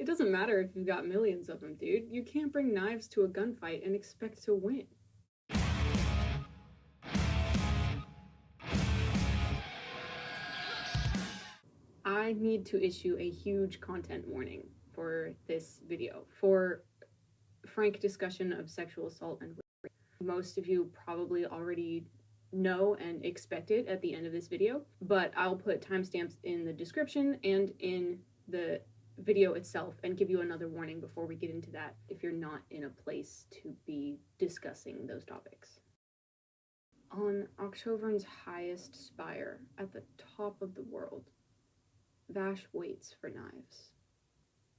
It doesn't matter if you've got millions of them, dude. You can't bring knives to a gunfight and expect to win. I need to issue a huge content warning for this video for frank discussion of sexual assault and rape. Most of you probably already know and expect it at the end of this video, but I'll put timestamps in the description and in the video itself and give you another warning before we get into that if you're not in a place to be discussing those topics. On October's highest spire at the top of the world, Vash waits for knives.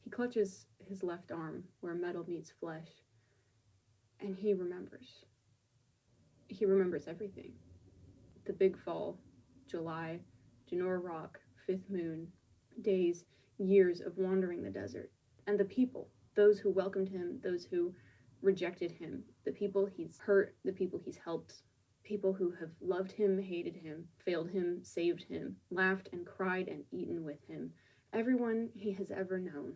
He clutches his left arm where metal meets flesh, and he remembers. He remembers everything. The Big Fall, July, Janor Rock, Fifth Moon, days, years of wandering the desert, and the people, those who welcomed him, those who rejected him, the people he's hurt, the people he's helped, people who have loved him, hated him, failed him, saved him, laughed and cried and eaten with him, everyone he has ever known.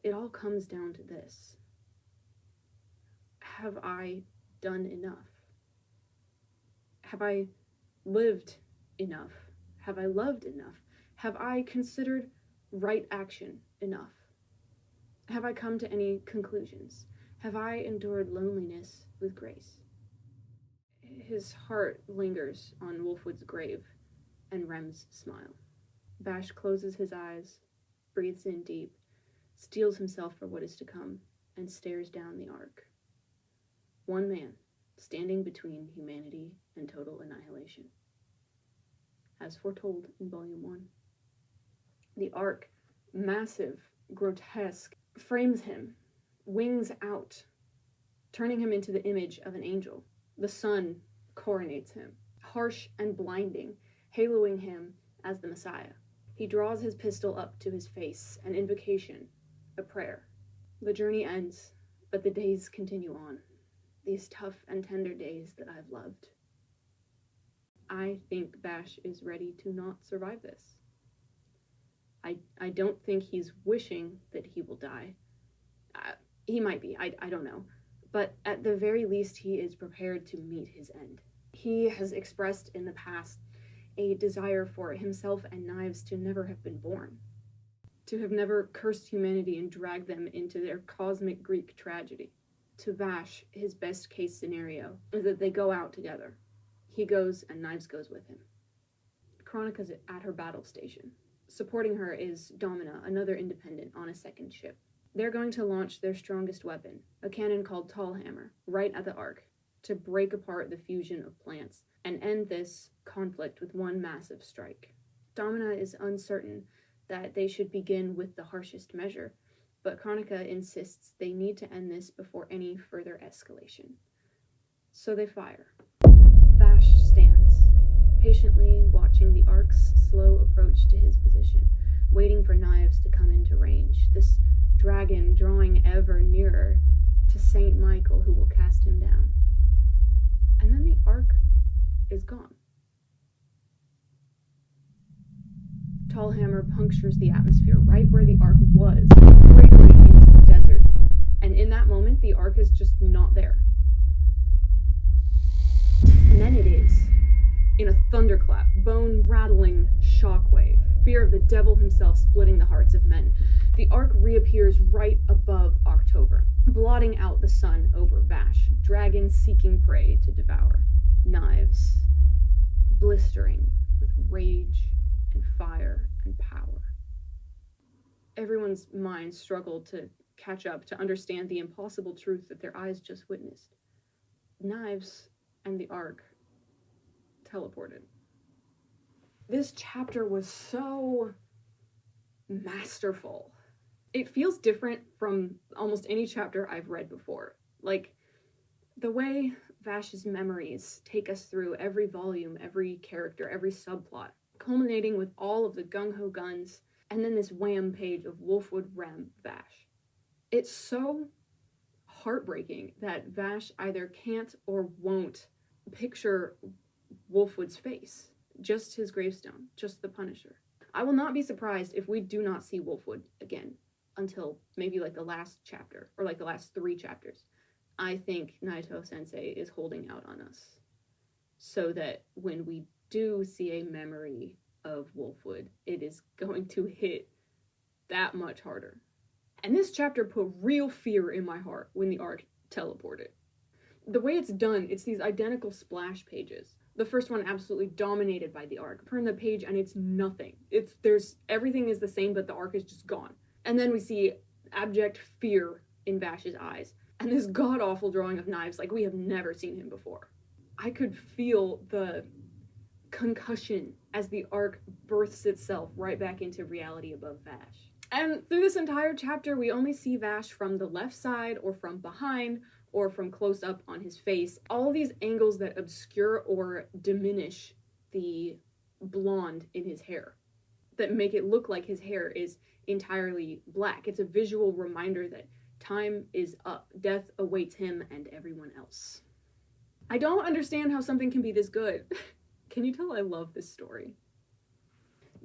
It all comes down to this. Have I done enough? Have I lived enough? Have I loved enough? Have I considered right action enough? Have I come to any conclusions? Have I endured loneliness with grace? His heart lingers on Wolfwood's grave, and Rem's smile. Vash closes his eyes, breathes in deep, steels himself for what is to come, and stares down the arc. One man, standing between humanity and total annihilation. As foretold in Volume 1. The arc, massive, grotesque, frames him, wings out, turning him into the image of an angel. The sun coronates him, harsh and blinding, haloing him as the Messiah. He draws his pistol up to his face, an invocation, a prayer. The journey ends, but the days continue on. These tough and tender days that I've loved. I think Vash is ready to not survive this. I don't think he's wishing that he will die. He might be, I don't know. But at the very least, he is prepared to meet his end. He has expressed in the past a desire for himself and knives to never have been born, to have never cursed humanity and dragged them into their cosmic Greek tragedy. To Vash, his best case scenario is that they go out together. He goes and Knives goes with him. Kronika's at her battle station. Supporting her is Domina, another independent on a second ship. They're going to launch their strongest weapon, a cannon called Tallhammer, right at the Ark, to break apart the fusion of plants and end this conflict with one massive strike. Domina is uncertain that they should begin with the harshest measure, but Kronika insists they need to end this before any further escalation. So they fire. Vash stands, patiently watching the Ark's slow approach to his position, waiting for Knives to come into range, this dragon drawing ever nearer to Saint Michael, who will cast him down. And then the Ark is gone. Tallhammer punctures the atmosphere right where the Ark was, cratering into the desert. And in that moment, the Ark is just not there. And then it is, in a thunderclap, bone-rattling shockwave, fear of the devil himself splitting the hearts of men. The Ark reappears right above October, blotting out the sun over Vash, dragons seeking prey to devour. Knives, blistering with rage and fire and power. Everyone's minds struggle to catch up, to understand the impossible truth that their eyes just witnessed. Knives and the Ark teleported. This chapter was so masterful. It feels different from almost any chapter I've read before. Like, the way Vash's memories take us through every volume, every character, every subplot, culminating with all of the gung-ho guns, and then this wham page of Wolfwood, Rem, Vash. It's so heartbreaking that Vash either can't or won't picture Wolfwood's face. Just his gravestone, just the Punisher. I will not be surprised if we do not see Wolfwood again until maybe like the last chapter, or like the last 3 chapters. I think Naito Sensei is holding out on us so that when we do see a memory of Wolfwood, it is going to hit that much harder. And this chapter put real fear in my heart when the arc teleported. The way it's done, it's these identical splash pages. The first one absolutely dominated by the arc. Turn the page and it's nothing. Everything is the same, but the arc is just gone. And then we see abject fear in Vash's eyes, and this god-awful drawing of knives like we have never seen him before. I could feel the concussion as the arc births itself right back into reality above Vash. And through this entire chapter, we only see Vash from the left side, or from behind, or from close up on his face. All these angles that obscure or diminish the blonde in his hair, that make it look like his hair is entirely black. It's a visual reminder that time is up. Death awaits him and everyone else. I don't understand how something can be this good. Can you tell I love this story?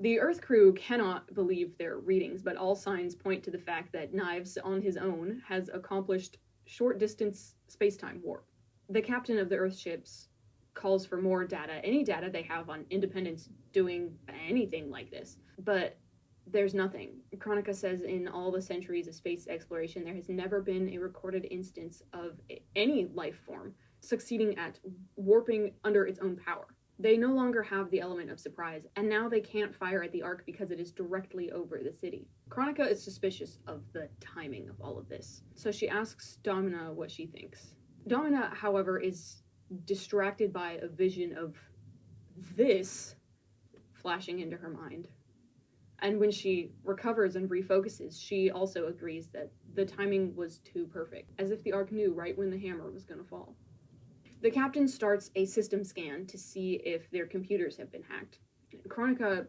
The Earth crew cannot believe their readings, but all signs point to the fact that Knives on his own has accomplished short-distance space-time warp. The captain of the Earth ships calls for more data, any data they have on Independence doing anything like this, but there's nothing. Chronica says in all the centuries of space exploration, there has never been a recorded instance of any life form succeeding at warping under its own power. They no longer have the element of surprise, and now they can't fire at the Ark because it is directly over the city. Chronica is suspicious of the timing of all of this, so she asks Domina what she thinks. Domina, however, is distracted by a vision of this flashing into her mind. And when she recovers and refocuses, she also agrees that the timing was too perfect, as if the Ark knew right when the hammer was going to fall. The captain starts a system scan to see if their computers have been hacked. Chronica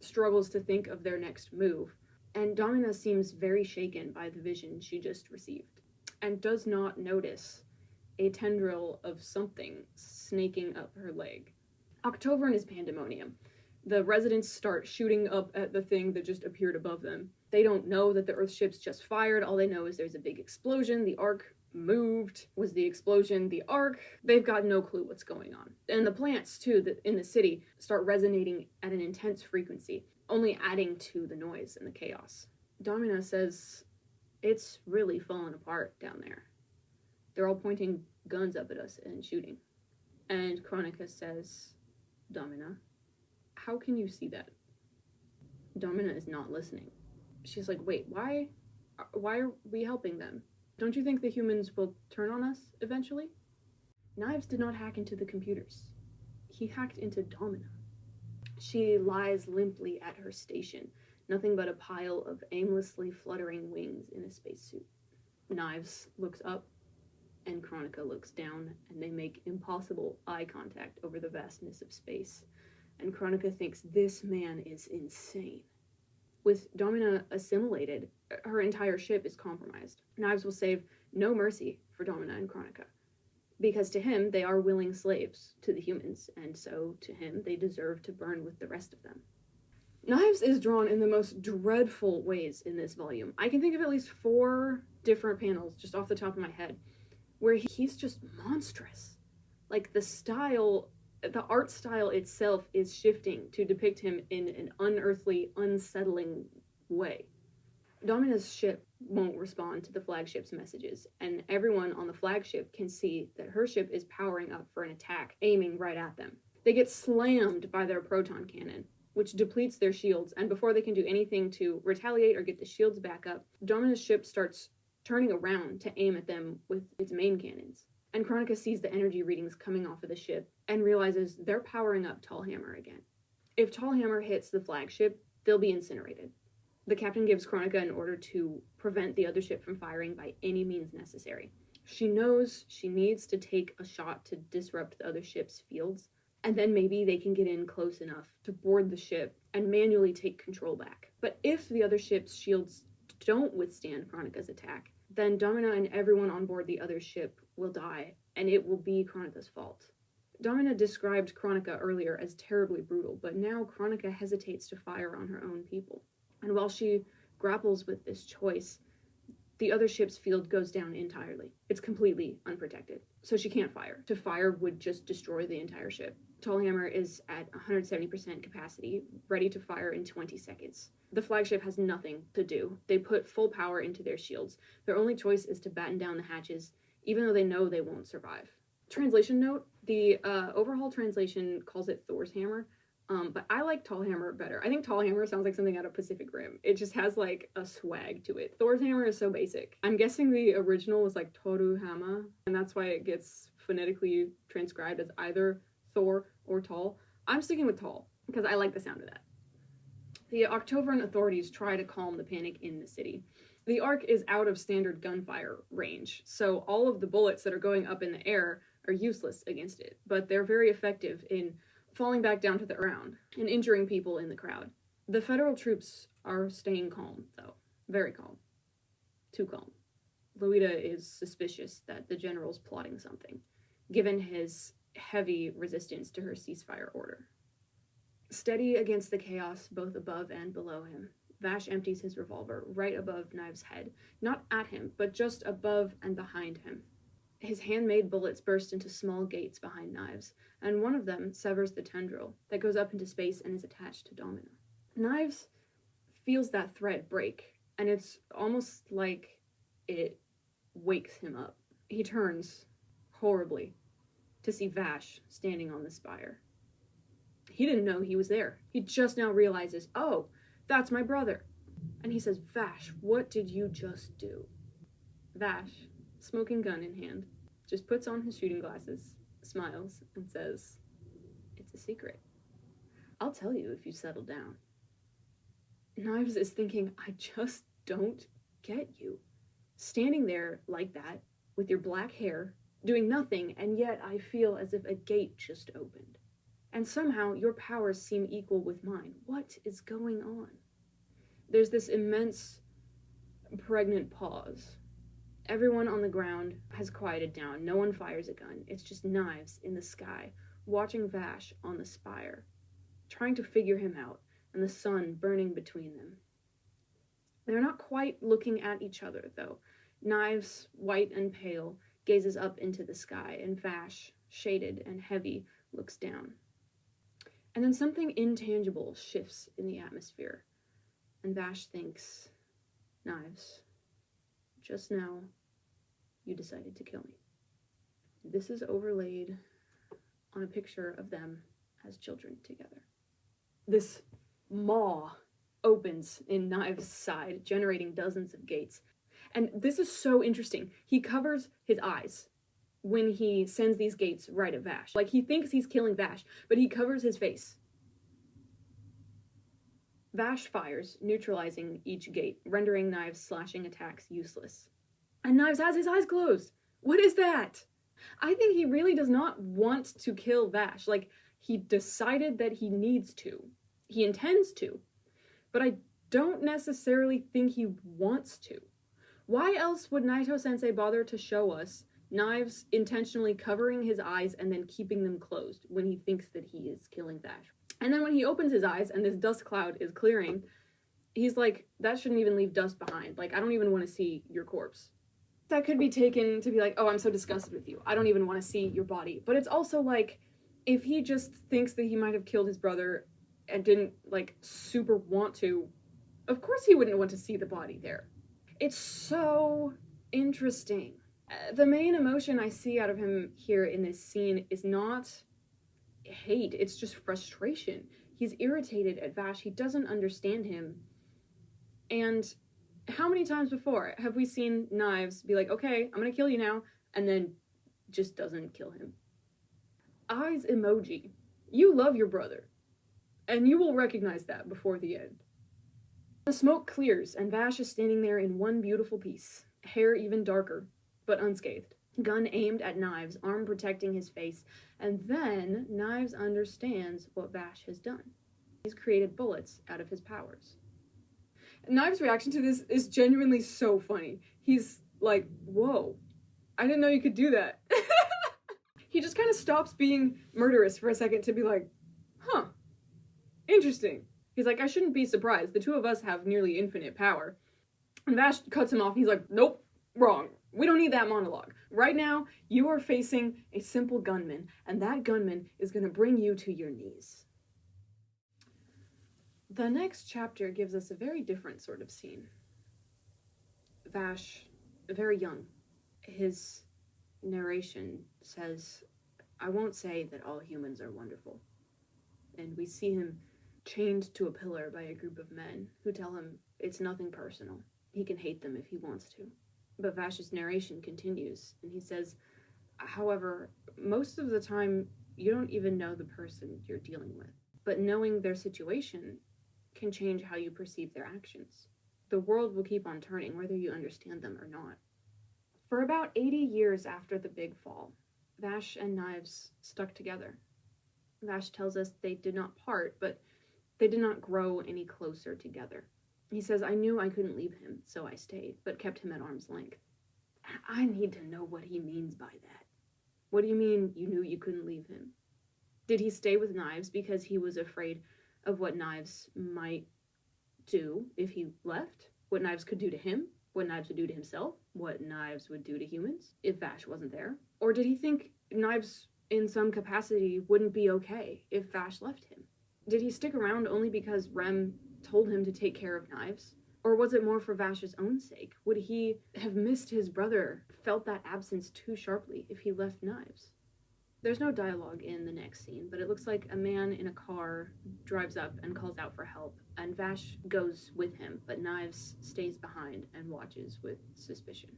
struggles to think of their next move, and Domina seems very shaken by the vision she just received, and does not notice a tendril of something snaking up her leg. October is pandemonium. The residents start shooting up at the thing that just appeared above them. They don't know that the Earth ships just fired. All they know is there's a big explosion. The Ark moved. Was the explosion the Ark? They've got no clue what's going on. And the plants, too, that in the city start resonating at an intense frequency, only adding to the noise and the chaos. Domina says, it's really falling apart down there. They're all pointing guns up at us and shooting. And Chronica says, Domina, how can you see that? Domina is not listening. She's like, wait, why are we helping them? Don't you think the humans will turn on us eventually? Knives did not hack into the computers. He hacked into Domina. She lies limply at her station, nothing but a pile of aimlessly fluttering wings in a spacesuit. Knives looks up, and Chronica looks down, and they make impossible eye contact over the vastness of space. And Chronica thinks this man is insane. With Domina assimilated, her entire ship is compromised. Knives will save no mercy for Domina and Chronica, because to him, they are willing slaves to the humans, and so to him, they deserve to burn with the rest of them. Knives is drawn in the most dreadful ways in this volume. I can think of at least 4 different panels, just off the top of my head, where he's just monstrous. Like, the art style itself is shifting to depict him in an unearthly, unsettling way. Domina's ship won't respond to the flagship's messages, and everyone on the flagship can see that her ship is powering up for an attack, aiming right at them. They get slammed by their proton cannon, which depletes their shields, and before they can do anything to retaliate or get the shields back up, Domina's ship starts turning around to aim at them with its main cannons. And Chronica sees the energy readings coming off of the ship and realizes they're powering up Tallhammer again. If Tallhammer hits the flagship, they'll be incinerated. The captain gives Chronica an order to prevent the other ship from firing by any means necessary. She knows she needs to take a shot to disrupt the other ship's fields, and then maybe they can get in close enough to board the ship and manually take control back. But if the other ship's shields don't withstand Chronica's attack, then Domina and everyone on board the other ship will die, and it will be Chronica's fault. Domina described Chronica earlier as terribly brutal, but now Chronica hesitates to fire on her own people. And while she grapples with this choice, the other ship's field goes down entirely. It's completely unprotected, so she can't fire. To fire would just destroy the entire ship. Tallhammer is at 170% capacity, ready to fire in 20 seconds. The flagship has nothing to do. They put full power into their shields. Their only choice is to batten down the hatches, even though they know they won't survive. Translation note, the overhaul translation calls it Thor's hammer, but I like Tallhammer better. I think Tallhammer sounds like something out of Pacific Rim. It just has like a swag to it. Thor's hammer is so basic. I'm guessing the original was like Toru Hama, and that's why it gets phonetically transcribed as either Thor or Tall. I'm sticking with Tall because I like the sound of that. The Octoberan authorities try to calm the panic in the city. The Ark is out of standard gunfire range, so all of the bullets that are going up in the air are useless against it, but they're very effective in falling back down to the ground and injuring people in the crowd. The federal troops are staying calm, though. Very calm. Too calm. Loida is suspicious that the general's plotting something, given his heavy resistance to her ceasefire order. Steady against the chaos both above and below him, Vash empties his revolver right above Knives' head, not at him, but just above and behind him. His handmade bullets burst into small gates behind Knives, and one of them severs the tendril that goes up into space and is attached to Domino. Knives feels that thread break, and it's almost like it wakes him up. He turns, horribly, to see Vash standing on the spire. He didn't know he was there. He just now realizes, oh, that's my brother. And he says, Vash, what did you just do? Vash, smoking gun in hand, just puts on his shooting glasses, smiles, and says, it's a secret. I'll tell you if you settle down. Knives is thinking, I just don't get you. Standing there like that, with your black hair, doing nothing, and yet I feel as if a gate just opened. And somehow your powers seem equal with mine. What is going on? There's this immense, pregnant pause. Everyone on the ground has quieted down. No one fires a gun. It's just Knives in the sky, watching Vash on the spire, trying to figure him out, and the sun burning between them. They're not quite looking at each other, though. Knives, white and pale, gazes up into the sky, and Vash, shaded and heavy, looks down. And then something intangible shifts in the atmosphere, and Vash thinks, Knives, just now, you decided to kill me. This is overlaid on a picture of them as children together. This maw opens in Knives' side, generating dozens of gates. And this is so interesting. He covers his eyes when he sends these gates right at Vash. Like, he thinks he's killing Vash, but he covers his face. Vash fires, neutralizing each gate, rendering Knives' slashing attacks useless. And Knives has his eyes closed. What is that? I think he really does not want to kill Vash. Like, he decided that he needs to. He intends to. But I don't necessarily think he wants to. Why else would Naito-sensei bother to show us Knives intentionally covering his eyes and then keeping them closed when he thinks that he is killing Vash? And then when he opens his eyes and this dust cloud is clearing, he's like, that shouldn't even leave dust behind. Like, I don't even want to see your corpse. That could be taken to be like, oh, I'm so disgusted with you. I don't even want to see your body. But it's also like, if he just thinks that he might have killed his brother and didn't, like, super want to, of course he wouldn't want to see the body there. It's so interesting. The main emotion I see out of him here in this scene is not hate, it's just frustration. He's irritated at Vash. He doesn't understand him. And how many times before have we seen Knives be like, okay, I'm gonna kill you now, and then just doesn't kill him? Eyes emoji. You love your brother, and you will recognize that before the end. The smoke clears, and Vash is standing there in one beautiful piece, hair even darker, but unscathed. Gun aimed at Knives, arm protecting his face, and then Knives understands what Vash has done. He's created bullets out of his powers. Knives' reaction to this is genuinely so funny. He's like, whoa, I didn't know you could do that. He just kind of stops being murderous for a second to be like, huh, interesting. He's like, I shouldn't be surprised. The two of us have nearly infinite power. And Vash cuts him off. He's like, nope, wrong. We don't need that monologue. Right now, you are facing a simple gunman, and that gunman is going to bring you to your knees. The next chapter gives us a very different sort of scene. Vash, very young. His narration says, I won't say that all humans are wonderful. And we see him chained to a pillar by a group of men who tell him it's nothing personal. He can hate them if he wants to. But Vash's narration continues, and he says, however, most of the time, you don't even know the person you're dealing with. But knowing their situation can change how you perceive their actions. The world will keep on turning, whether you understand them or not. For about 80 years after the Big Fall, Vash and Knives stuck together. Vash tells us they did not part, but they did not grow any closer together. He says, I knew I couldn't leave him, so I stayed, but kept him at arm's length. I need to know what he means by that. What do you mean you knew you couldn't leave him? Did he stay with Knives because he was afraid of what Knives might do if he left? What Knives could do to him? What Knives would do to himself? What Knives would do to humans if Vash wasn't there? Or did he think Knives, in some capacity, wouldn't be okay if Vash left him? Did he stick around only because Rem told him to take care of Knives? Or was it more for Vash's own sake? Would he have missed his brother, felt that absence too sharply if he left Knives? There's no dialogue in the next scene, but it looks like a man in a car drives up and calls out for help, and Vash goes with him, but Knives stays behind and watches with suspicion.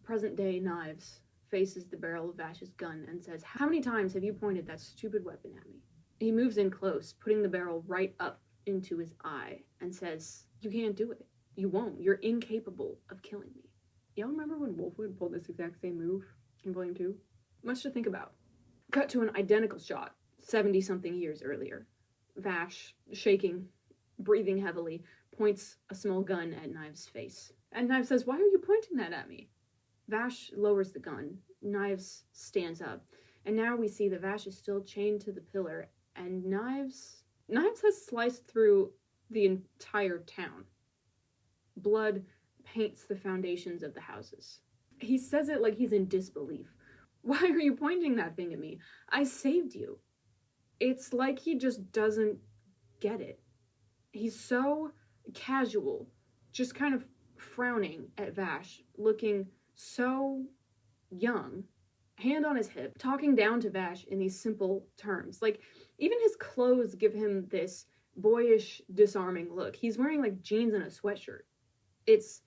Present-day Knives faces the barrel of Vash's gun and says, how many times have you pointed that stupid weapon at me? He moves in close, putting the barrel right up into his eye, and says, you can't do it. You won't. You're incapable of killing me. Y'all remember when Wolfwood pulled this exact same move in Volume 2? Much to think about. Cut to an identical shot, 70-something years earlier. Vash, shaking, breathing heavily, points a small gun at Knives' face. And Knives says, why are you pointing that at me? Vash lowers the gun. Knives stands up. And now we see that Vash is still chained to the pillar, and Knives has sliced through the entire town. Blood paints the foundations of the houses. He says it like he's in disbelief. Why are you pointing that thing at me? I saved you. It's like he just doesn't get it. He's so casual, just kind of frowning at Vash, looking so young, hand on his hip, talking down to Vash in these simple terms. Like, even his clothes give him this boyish, disarming look. He's wearing, like, jeans and a sweatshirt. It's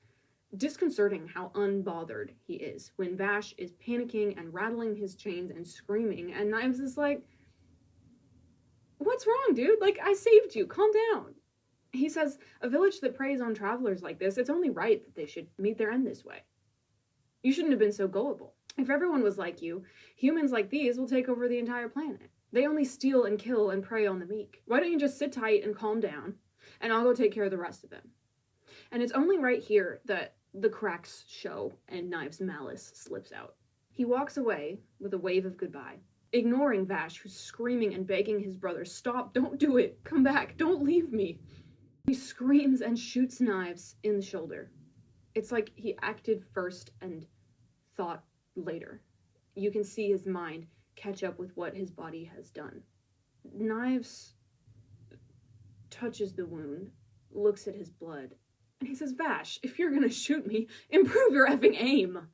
disconcerting how unbothered he is when Vash is panicking and rattling his chains and screaming, and Knives is like, what's wrong, dude? Like, I saved you. Calm down. He says, a village that preys on travelers like this, it's only right that they should meet their end this way. You shouldn't have been so gullible. If everyone was like you, humans like these will take over the entire planet. They only steal and kill and prey on the meek. Why don't you just sit tight and calm down, and I'll go take care of the rest of them. And it's only right here that the cracks show and Knives' malice slips out. He walks away with a wave of goodbye, ignoring Vash, who's screaming and begging his brother, stop, don't do it, come back, don't leave me. He screams and shoots Knives in the shoulder. It's like he acted first and thought later. You can see his mind catch up with what his body has done. Knives touches the wound, looks at his blood, and he says, Vash, if you're gonna shoot me, improve your effing aim.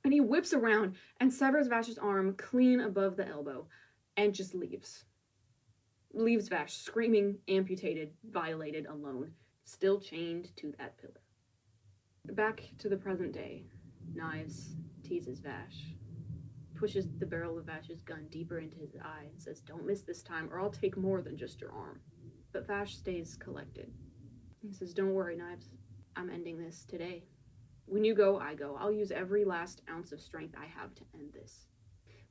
And he whips around and severs Vash's arm clean above the elbow and just leaves. Leaves Vash screaming, amputated, violated, alone, still chained to that pillar. Back to the present day, Knives teases Vash, pushes the barrel of Vash's gun deeper into his eye and says, don't miss this time or I'll take more than just your arm. But Vash stays collected. He says, don't worry, Knives. I'm ending this today. When you go, I go. I'll use every last ounce of strength I have to end this.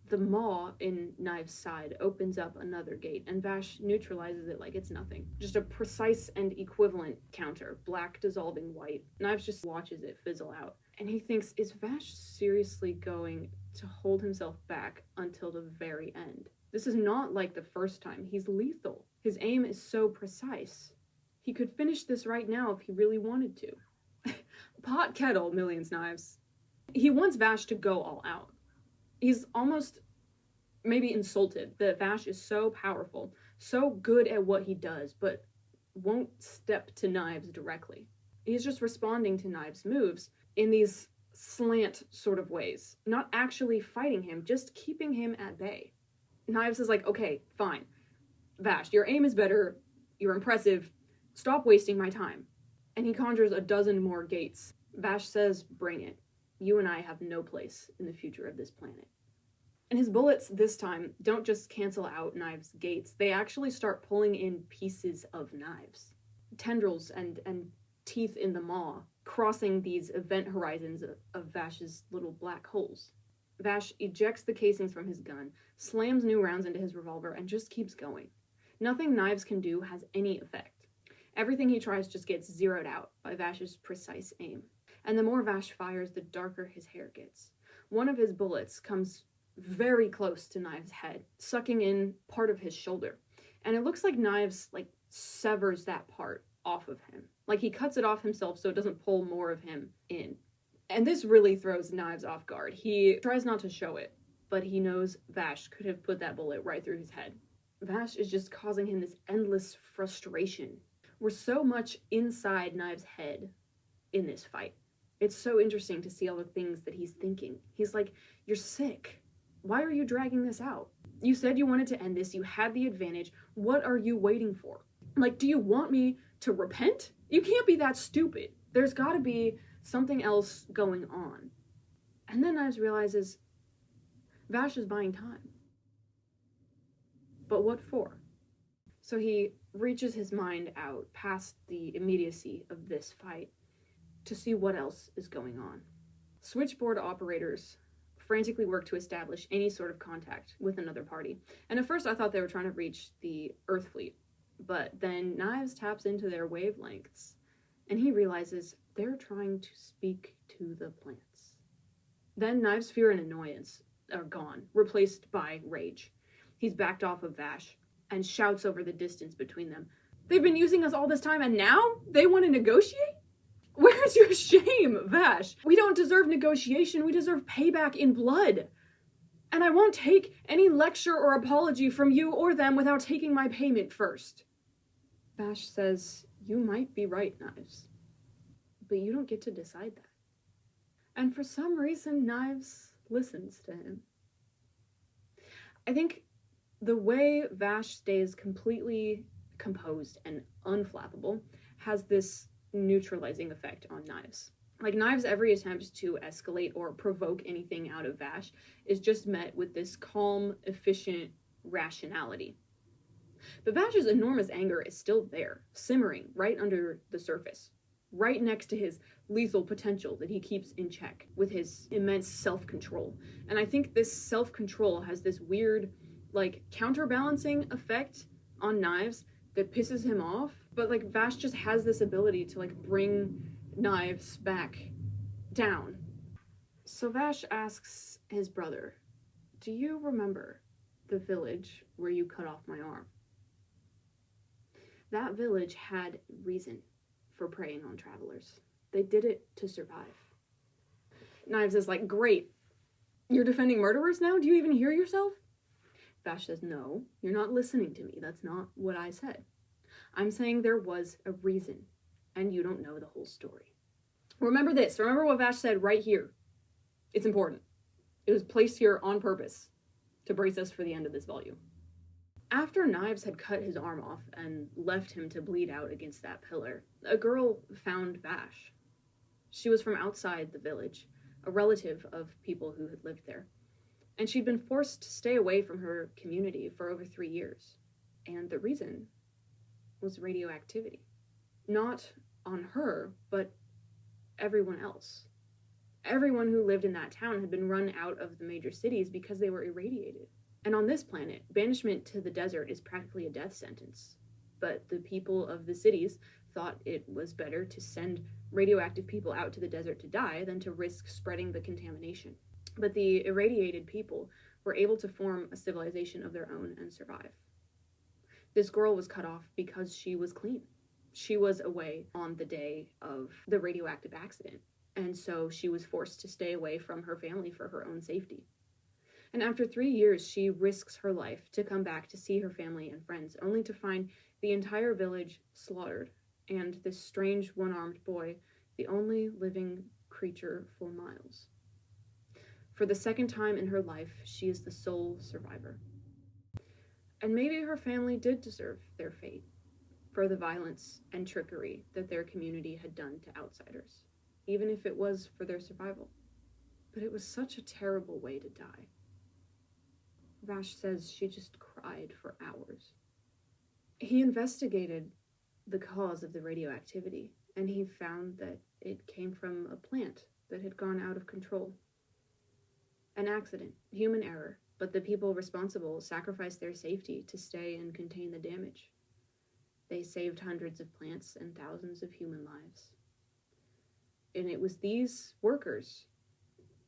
The maw in Knives' side opens up another gate, and Vash neutralizes it like it's nothing. Just a precise and equivalent counter, black dissolving white. Knives just watches it fizzle out. And he thinks, is Vash seriously going to hold himself back until the very end? This is not like the first time. He's lethal. His aim is so precise. He could finish this right now if he really wanted to. Pot kettle, millions knives. He wants Vash to go all out. He's almost maybe insulted that Vash is so powerful, so good at what he does, but won't step to Knives directly. He's just responding to Knives' moves in these slant sort of ways, not actually fighting him, just keeping him at bay. Knives is like, okay, fine. Vash, your aim is better, you're impressive, stop wasting my time. And he conjures a dozen more gates. Vash says, bring it. You and I have no place in the future of this planet. And his bullets this time don't just cancel out Knives' gates, they actually start pulling in pieces of Knives. Tendrils and teeth in the maw, crossing these event horizons of Vash's little black holes. Vash ejects the casings from his gun, slams new rounds into his revolver, and just keeps going. Nothing Knives can do has any effect. Everything he tries just gets zeroed out by Vash's precise aim. And the more Vash fires, the darker his hair gets. One of his bullets comes very close to Knives' head, sucking in part of his shoulder. And it looks like Knives, severs that part off of him. Like he cuts it off himself so it doesn't pull more of him in. And this really throws Knives off guard. He tries not to show it, but he knows Vash could have put that bullet right through his head. Vash is just causing him this endless frustration. We're so much inside Knives' head in this fight. It's so interesting to see all the things that he's thinking. He's like, you're sick. Why are you dragging this out? You said you wanted to end this. You had the advantage. What are you waiting for? Do you want me to repent? You can't be that stupid. There's got to be something else going on. And then Knives realizes Vash is buying time. But what for? So he reaches his mind out past the immediacy of this fight to see what else is going on. Switchboard operators frantically work to establish any sort of contact with another party. And at first I thought they were trying to reach the Earth fleet, but then Knives taps into their wavelengths and he realizes they're trying to speak to the plants. Then Knives' fear and annoyance are gone, replaced by rage. He's backed off of Vash and shouts over the distance between them. They've been using us all this time and now they want to negotiate? Where's your shame, Vash? We don't deserve negotiation, we deserve payback in blood. And I won't take any lecture or apology from you or them without taking my payment first. Vash says, you might be right, Knives, but you don't get to decide that. And for some reason, Knives listens to him. I think the way Vash stays completely composed and unflappable has this neutralizing effect on Knives. Knives' every attempt to escalate or provoke anything out of Vash is just met with this calm, efficient rationality. But Vash's enormous anger is still there, simmering right under the surface, right next to his lethal potential that he keeps in check with his immense self-control. And I think this self-control has this weird, counterbalancing effect on Knives that pisses him off. But, Vash just has this ability to, bring Knives back down. So Vash asks his brother, do you remember the village where you cut off my arm? That village had reason for preying on travelers. They did it to survive. Knives is like, great. You're defending murderers now? Do you even hear yourself? Vash says, no, you're not listening to me. That's not what I said. I'm saying there was a reason, and you don't know the whole story. Remember this. Remember what Vash said right here. It's important. It was placed here on purpose to brace us for the end of this volume. After Knives had cut his arm off and left him to bleed out against that pillar, a girl found Vash. She was from outside the village, a relative of people who had lived there. And she'd been forced to stay away from her community for over 3 years. And the reason was radioactivity. Not on her, but everyone else. Everyone who lived in that town had been run out of the major cities because they were irradiated. And on this planet, banishment to the desert is practically a death sentence. But the people of the cities thought it was better to send radioactive people out to the desert to die than to risk spreading the contamination. But the irradiated people were able to form a civilization of their own and survive. This girl was cut off because she was clean. She was away on the day of the radioactive accident. and so she was forced to stay away from her family for her own safety. And after 3 years, she risks her life to come back to see her family and friends, only to find the entire village slaughtered, and this strange one-armed boy, the only living creature for miles. For the second time in her life, she is the sole survivor. And maybe her family did deserve their fate for the violence and trickery that their community had done to outsiders, even if it was for their survival. But it was such a terrible way to die. Vash says she just cried for hours. He investigated the cause of the radioactivity, and he found that it came from a plant that had gone out of control. An accident, human error, but the people responsible sacrificed their safety to stay and contain the damage. They saved hundreds of plants and thousands of human lives. And it was these workers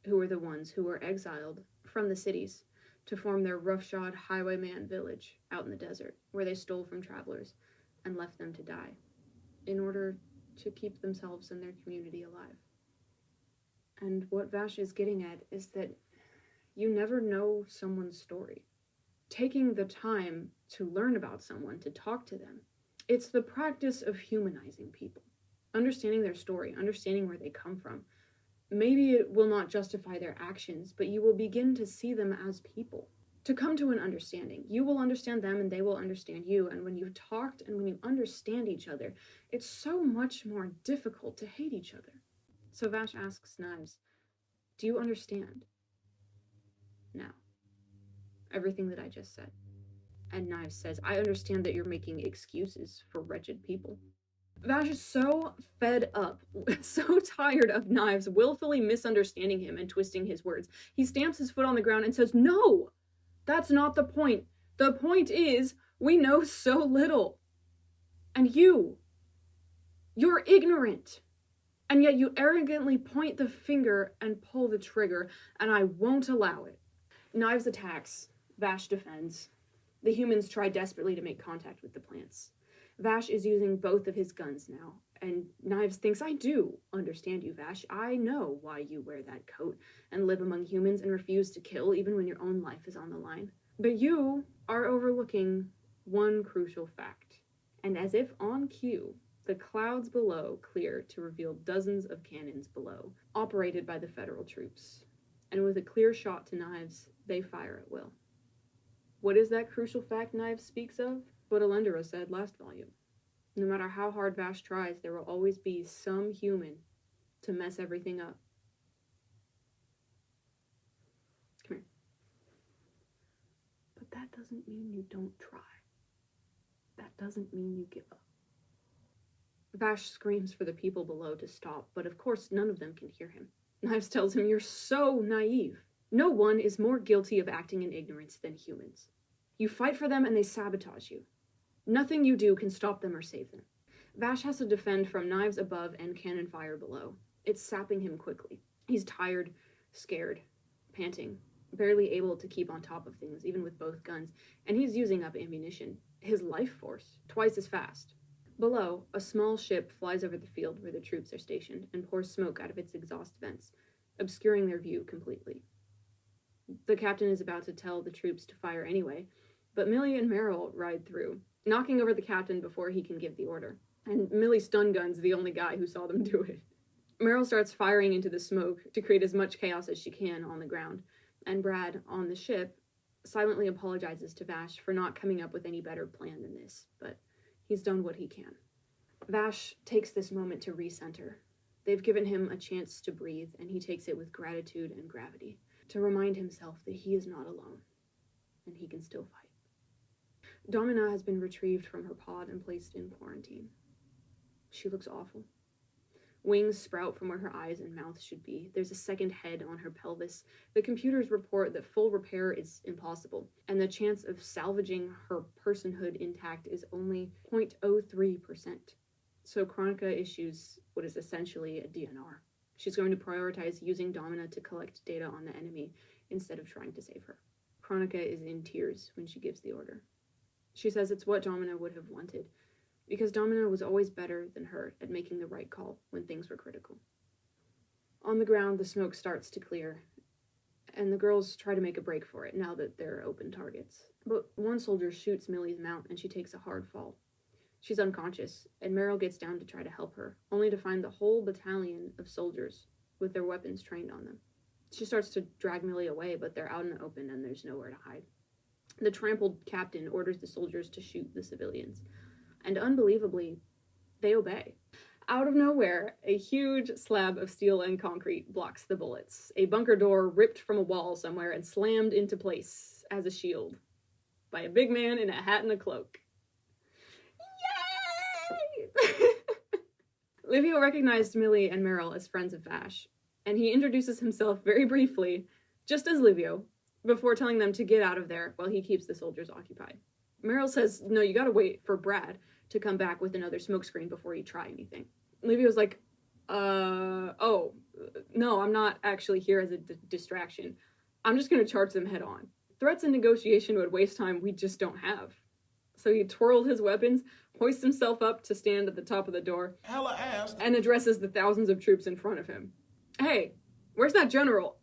who were the ones who were exiled from the cities to form their roughshod highwayman village out in the desert, where they stole from travelers and left them to die, in order to keep themselves and their community alive. And what Vash is getting at is that you never know someone's story. Taking the time to learn about someone, to talk to them, it's the practice of humanizing people, understanding their story, understanding where they come from. Maybe it will not justify their actions, but you will begin to see them as people, to come to an understanding. You will understand them and they will understand you. And when you've talked and when you understand each other, it's so much more difficult to hate each other. So Vash asks Knives, do you understand now everything that I just said? And Knives says, I understand that you're making excuses for wretched people. Vash is so fed up, so tired of Knives willfully misunderstanding him and twisting his words. He stamps his foot on the ground and says, no, that's not the point. The point is, we know so little. And you're ignorant. And yet you arrogantly point the finger and pull the trigger, and I won't allow it. Knives attacks. Vash defends. The humans try desperately to make contact with the plants. Vash is using both of his guns now, and Knives thinks, I do understand you, Vash. I know why you wear that coat and live among humans and refuse to kill even when your own life is on the line. But you are overlooking one crucial fact. And as if on cue, the clouds below clear to reveal dozens of cannons below, operated by the federal troops. And with a clear shot to Knives, they fire at will. What is that crucial fact Knives speaks of? What Alendra said last volume. No matter how hard Vash tries, there will always be some human to mess everything up. Come here. But that doesn't mean you don't try. That doesn't mean you give up. Vash screams for the people below to stop, but of course none of them can hear him. Knives tells him, you're so naive. No one is more guilty of acting in ignorance than humans. You fight for them and they sabotage you. Nothing you do can stop them or save them. Vash has to defend from knives above and cannon fire below. It's sapping him quickly. He's tired, scared, panting, barely able to keep on top of things, even with both guns, and he's using up ammunition, his life force, twice as fast. Below, a small ship flies over the field where the troops are stationed and pours smoke out of its exhaust vents, obscuring their view completely. The captain is about to tell the troops to fire anyway, but Millie and Meryl ride through, knocking over the captain before he can give the order. And Millie stun guns the only guy who saw them do it. Meryl starts firing into the smoke to create as much chaos as she can on the ground, and Brad, on the ship, silently apologizes to Vash for not coming up with any better plan than this, but he's done what he can. Vash takes this moment to recenter. They've given him a chance to breathe, and he takes it with gratitude and gravity, to remind himself that he is not alone, and he can still fight. Domina has been retrieved from her pod and placed in quarantine. She looks awful. Wings sprout from where her eyes and mouth should be. There's a second head on her pelvis. The computers report that full repair is impossible, and the chance of salvaging her personhood intact is only 0.03%. So Chronica issues what is essentially a DNR. She's going to prioritize using Domina to collect data on the enemy instead of trying to save her. Chronica is in tears when she gives the order. She says it's what Domina would have wanted, because Domina was always better than her at making the right call when things were critical. On the ground, the smoke starts to clear, and the girls try to make a break for it now that they're open targets. But one soldier shoots Millie's mount, and she takes a hard fall. She's unconscious, and Meryl gets down to try to help her, only to find the whole battalion of soldiers with their weapons trained on them. She starts to drag Millie away, but they're out in the open and there's nowhere to hide. The trampled captain orders the soldiers to shoot the civilians, and unbelievably, they obey. Out of nowhere, a huge slab of steel and concrete blocks the bullets. A bunker door ripped from a wall somewhere and slammed into place as a shield by a big man in a hat and a cloak. Yay! Livio recognized Millie and Meryl as friends of Vash, and he introduces himself very briefly, just as Livio, before telling them to get out of there while he keeps the soldiers occupied. Meryl says, no, you gotta wait for Brad to come back with another smokescreen before you try anything. Livio's like, oh, no, I'm not actually here as a distraction. I'm just gonna charge them head on. Threats and negotiation would waste time we just don't have. So he twirled his weapons, hoists himself up to stand at the top of the door, and addresses the thousands of troops in front of him. Hey, where's that general?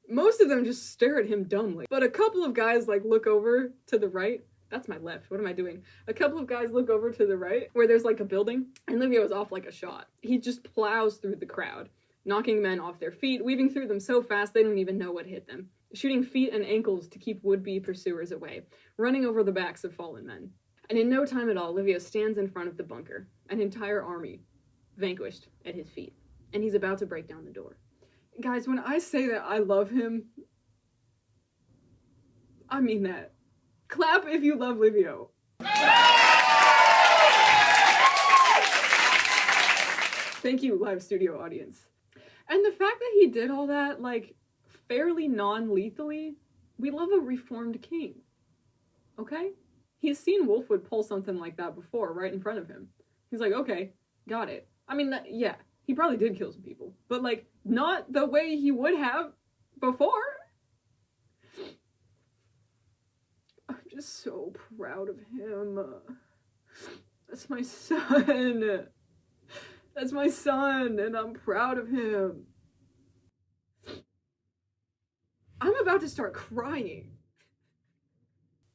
Most of them just stare at him dumbly, but a couple of guys look over to the right. That's my left. What am I doing? A couple of guys look over to the right where there's a building, and Livio is off like a shot. He just plows through the crowd, knocking men off their feet, weaving through them so fast they don't even know what hit them, shooting feet and ankles to keep would-be pursuers away, running over the backs of fallen men. And in no time at all, Livio stands in front of the bunker, an entire army vanquished at his feet, and he's about to break down the door. Guys, when I say that I love him, I mean that. Clap if you love Livio. Thank you, live studio audience. And the fact that he did all that, fairly non-lethally, we love a reformed king. Okay? He's seen Wolfwood pull something like that before, right in front of him. He's like, okay, got it. I mean, yeah, he probably did kill some people, but not the way he would have before. I'm just so proud of him. That's my son. That's my son, and I'm proud of him. I'm about to start crying.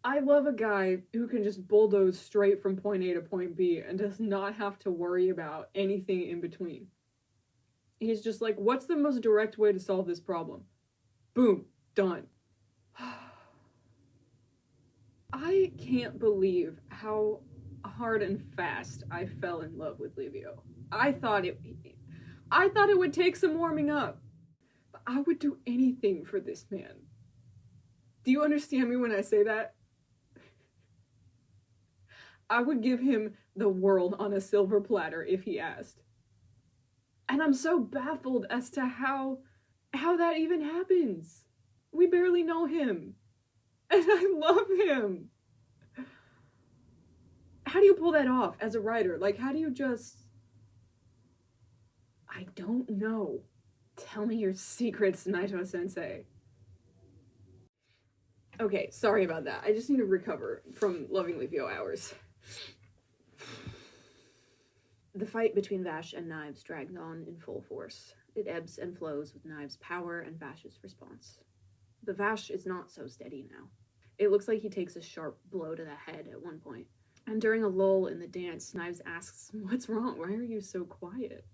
I love a guy who can just bulldoze straight from point A to point B and does not have to worry about anything in between. He's just like, what's the most direct way to solve this problem? Boom, done. I can't believe how hard and fast I fell in love with Livio. I thought it would take some warming up, but I would do anything for this man. Do you understand me when I say that? I would give him the world on a silver platter if he asked. And I'm so baffled as to how that even happens. We barely know him. And I love him. How do you pull that off as a writer? How do you just... I don't know. Tell me your secrets, Naito-sensei. Okay, sorry about that. I just need to recover from loving Livio hours. The fight between Vash and Knives drags on in full force. It ebbs and flows with Knives' power and Vash's response. But Vash is not so steady now. It looks like he takes a sharp blow to the head at one point. And during a lull in the dance, Knives asks, "What's wrong? Why are you so quiet?"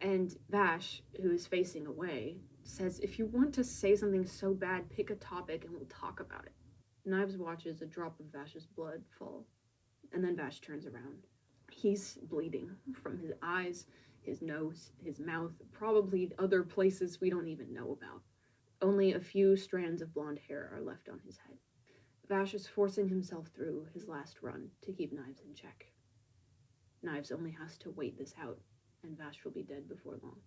And Vash, who is facing away, says, "If you want to say something so bad, pick a topic and we'll talk about it." Knives watches a drop of Vash's blood fall, and then Vash turns around. He's bleeding from his eyes, his nose, his mouth, probably other places we don't even know about. Only a few strands of blonde hair are left on his head. Vash is forcing himself through his last run to keep Knives in check. Knives only has to wait this out, and Vash will be dead before long.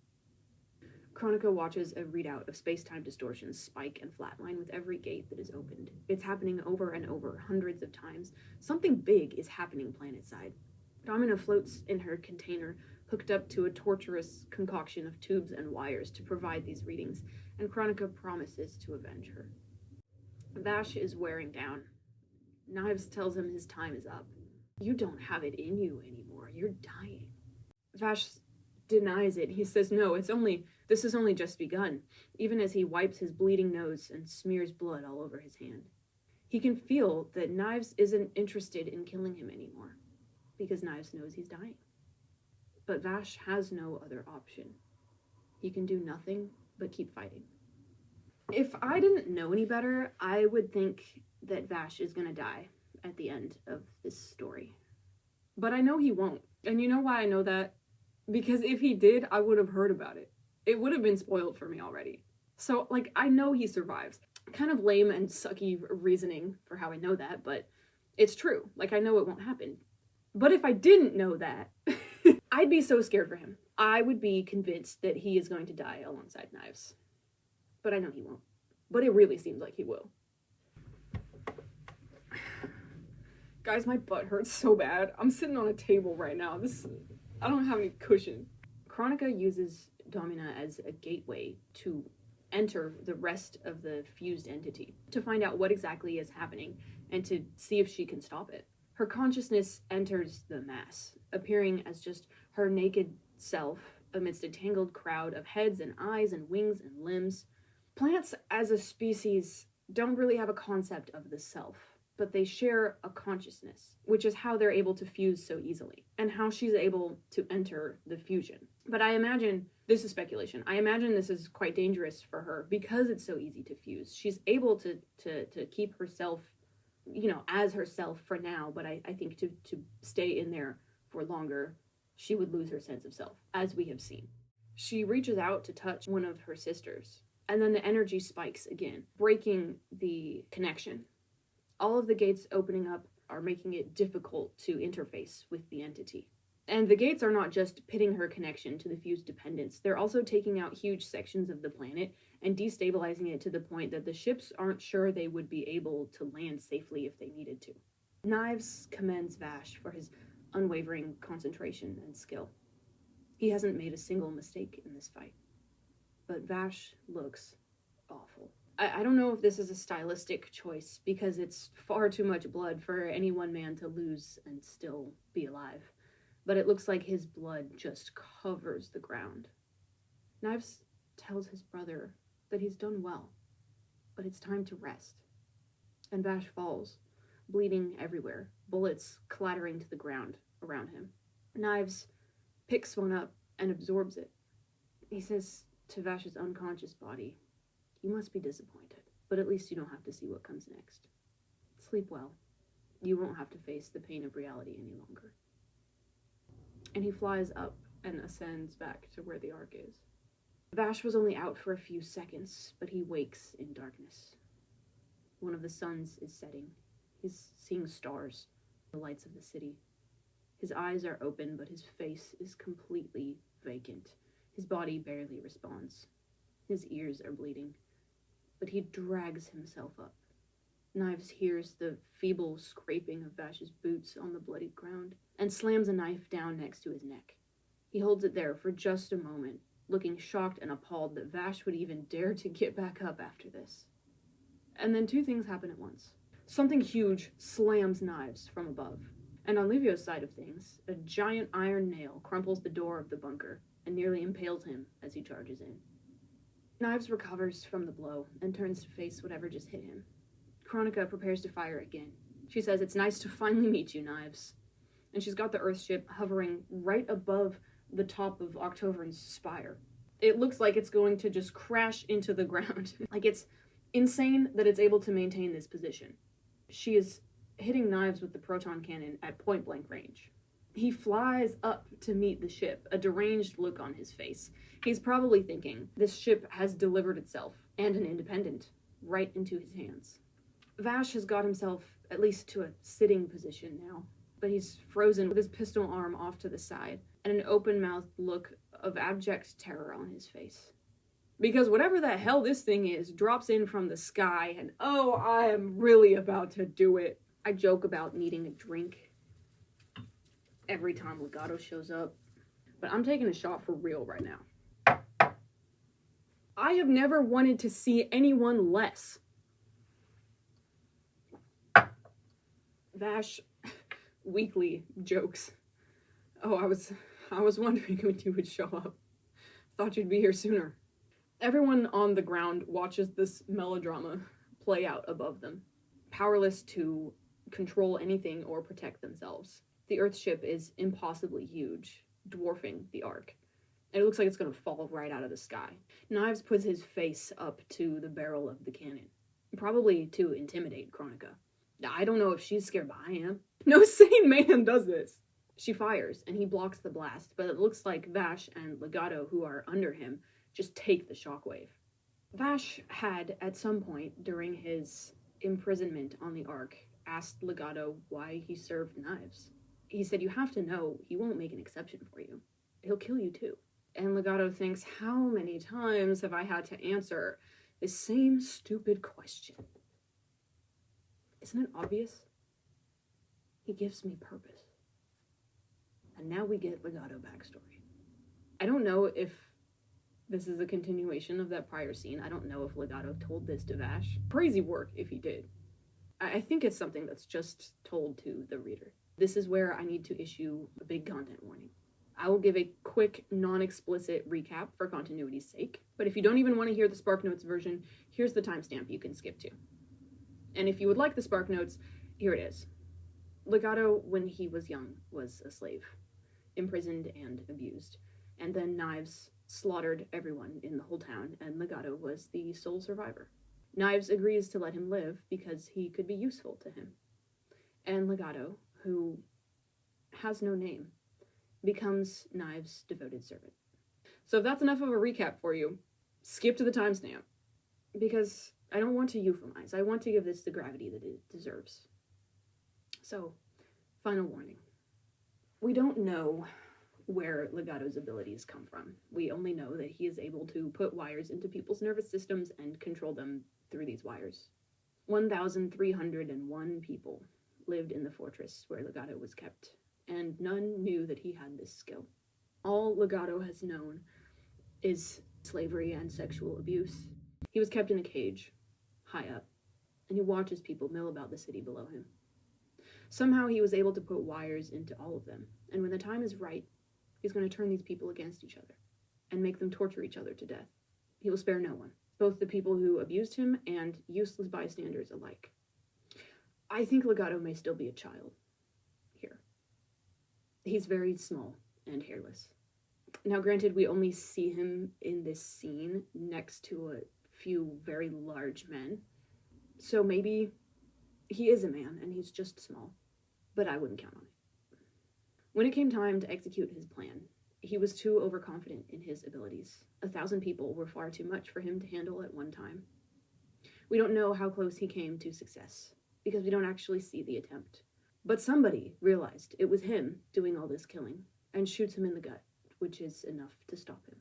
Chronica watches a readout of space-time distortions spike and flatline with every gate that is opened. It's happening over and over, hundreds of times. Something big is happening planet-side. Domina floats in her container, hooked up to a torturous concoction of tubes and wires to provide these readings, and Chronica promises to avenge her. Vash is wearing down. Knives tells him his time is up. You don't have it in you anymore. You're dying. Vash denies it. He says, no, this has only just begun, even as he wipes his bleeding nose and smears blood all over his hand. He can feel that Knives isn't interested in killing him anymore, because Knives knows he's dying. But Vash has no other option. He can do nothing but keep fighting. If I didn't know any better, I would think that Vash is gonna die at the end of this story. But I know he won't. And you know why I know that? Because if he did, I would have heard about it. It would have been spoiled for me already. So, like, I know he survives. Kind of lame and sucky reasoning for how I know that, but it's true. Like, I know it won't happen. But if I didn't know that, I'd be so scared for him. I would be convinced that he is going to die alongside Knives. But I know he won't. But it really seems like he will. Guys, my butt hurts so bad. I'm sitting on a table right now. I don't have any cushion. Chronica uses Domina as a gateway to enter the rest of the fused entity, to find out what exactly is happening and to see if she can stop it. Her consciousness enters the mass, appearing as just her naked self amidst a tangled crowd of heads and eyes and wings and limbs. Plants as a species don't really have a concept of the self, but they share a consciousness, which is how they're able to fuse so easily, and how she's able to enter the fusion. But I imagine, this is speculation, I imagine this is quite dangerous for her because it's so easy to fuse. She's able to keep herself, as herself for now, but I think to stay in there for longer, she would lose her sense of self, as we have seen. She reaches out to touch one of her sisters, and then the energy spikes again, breaking the connection. All of the gates opening up are making it difficult to interface with the entity. And the gates are not just pitting her connection to the fused dependents, they're also taking out huge sections of the planet and destabilizing it to the point that the ships aren't sure they would be able to land safely if they needed to. Knives commends Vash for his unwavering concentration and skill. He hasn't made a single mistake in this fight. But Vash looks awful. I don't know if this is a stylistic choice, because it's far too much blood for any one man to lose and still be alive. But it looks like his blood just covers the ground. Knives tells his brother that he's done well, but it's time to rest. And Vash falls, bleeding everywhere, bullets clattering to the ground around him. Knives picks one up and absorbs it. He says to Vash's unconscious body, "You must be disappointed, but at least you don't have to see what comes next. Sleep well. You won't have to face the pain of reality any longer." And he flies up and ascends back to where the Ark is. Vash was only out for a few seconds, but he wakes in darkness. One of the suns is setting. He's seeing stars, the lights of the city. His eyes are open, but his face is completely vacant. His body barely responds. His ears are bleeding, but he drags himself up. Knives hears the feeble scraping of Vash's boots on the bloodied ground and slams a knife down next to his neck. He holds it there for just a moment, looking shocked and appalled that Vash would even dare to get back up after this. And then two things happen at once. Something huge slams Knives from above, and on Livio's side of things, a giant iron nail crumples the door of the bunker and nearly impales him as he charges in. Knives recovers from the blow and turns to face whatever just hit him. Chronica prepares to fire again. She says, "It's nice to finally meet you, Knives." And she's got the Earthship hovering right above the top of October's spire. It looks like it's going to just crash into the ground. Like, it's insane that it's able to maintain this position. She is hitting Knives with the proton cannon at point-blank range. He flies up to meet the ship, a deranged look on his face. He's probably thinking, this ship has delivered itself, and an independent, right into his hands. Vash has got himself at least to a sitting position now, but he's frozen with his pistol arm off to the side, and an open-mouthed look of abject terror on his face. Because whatever the hell this thing is drops in from the sky, and oh, I am really about to do it. I joke about needing a drink every time Legato shows up, but I'm taking a shot for real right now. I have never wanted to see anyone less. Vash weakly jokes, "Oh, I was I was wondering when you would show up. Thought you'd be here sooner. Everyone on the ground watches this melodrama play out above them, powerless to control anything or protect themselves. The Earthship is impossibly huge, dwarfing the Ark, and it looks like it's going to fall right out of the sky. Knives puts his face up to the barrel of the cannon, probably to intimidate Chronica. I don't know if she's scared, but I am. No sane man does this. She fires, and he blocks the blast, but it looks like Vash and Legato, who are under him, just take the shockwave. Vash had, at some point during his imprisonment on the Ark, asked Legato why he served Knives. He said, "You have to know, he won't make an exception for you. He'll kill you too." And Legato thinks, how many times have I had to answer this same stupid question? Isn't it obvious? He gives me purpose. And now we get Legato backstory. I don't know if this is a continuation of that prior scene. I don't know if Legato told this to Vash. Crazy work if he did. I think it's something that's just told to the reader. This is where I need to issue a big content warning. I will give a quick, non-explicit recap for continuity's sake, but if you don't even want to hear the SparkNotes version, here's the timestamp you can skip to. And if you would like the SparkNotes, here it is. Legato, when he was young, was a slave, imprisoned and abused, and then Knives slaughtered everyone in the whole town, and Legato was the sole survivor. Knives agrees to let him live because he could be useful to him. And Legato, who has no name, becomes Knives' devoted servant. So if that's enough of a recap for you, skip to the timestamp, because I don't want to euphemize. I want to give this the gravity that it deserves. So, final warning. We don't know where Legato's abilities come from. We only know that he is able to put wires into people's nervous systems and control them through these wires. 1,301 people lived in the fortress where Legato was kept, and none knew that he had this skill. All Legato has known is slavery and sexual abuse. He was kept in a cage, high up, and he watches people mill about the city below him. Somehow he was able to put wires into all of them, and when the time is right, he's going to turn these people against each other and make them torture each other to death. He will spare no one, both the people who abused him and useless bystanders alike. I think Legato may still be a child here. He's very small and hairless. Now, granted, we only see him in this scene next to a few very large men, so maybe he is a man and he's just small, but I wouldn't count on it. When it came time to execute his plan, he was too overconfident in his abilities. 1,000 people were far too much for him to handle at one time. We don't know how close he came to success, because we don't actually see the attempt. But somebody realized it was him doing all this killing, and shoots him in the gut, which is enough to stop him.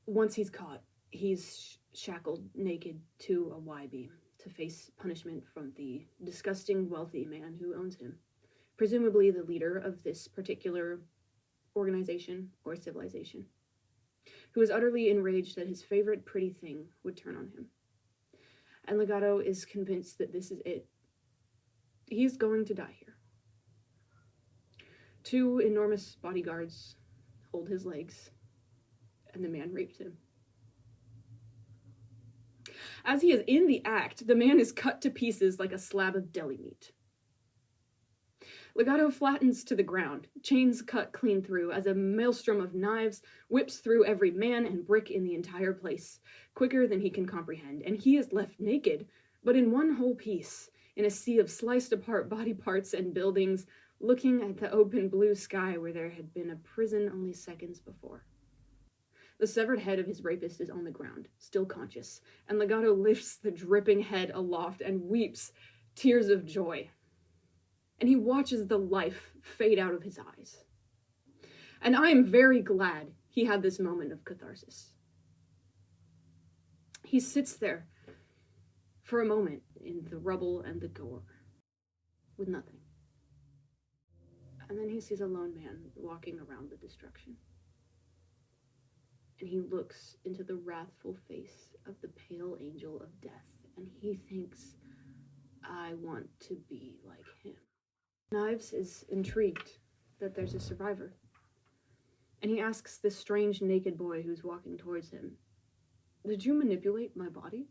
Once he's caught, he's shackled naked to a Y-beam to face punishment from the disgusting wealthy man who owns him, presumably the leader of this particular organization or civilization, who is utterly enraged that his favorite pretty thing would turn on him. And Legato is convinced that this is it. He's going to die here. 2 enormous bodyguards hold his legs, and the man rapes him. As he is in the act, the man is cut to pieces like a slab of deli meat. Legato flattens to the ground, chains cut clean through, as a maelstrom of knives whips through every man and brick in the entire place, quicker than he can comprehend, and he is left naked, but in one whole piece, in a sea of sliced apart body parts and buildings, looking at the open blue sky where there had been a prison only seconds before. The severed head of his rapist is on the ground, still conscious, and Legato lifts the dripping head aloft and weeps tears of joy. And he watches the life fade out of his eyes. And I am very glad he had this moment of catharsis. He sits there for a moment in the rubble and the gore, with nothing. And then he sees a lone man walking around the destruction. And he looks into the wrathful face of the pale angel of death, and he thinks, I want to be like him. Knives is intrigued that there's a survivor. And he asks this strange naked boy who's walking towards him, "Did you manipulate my body?"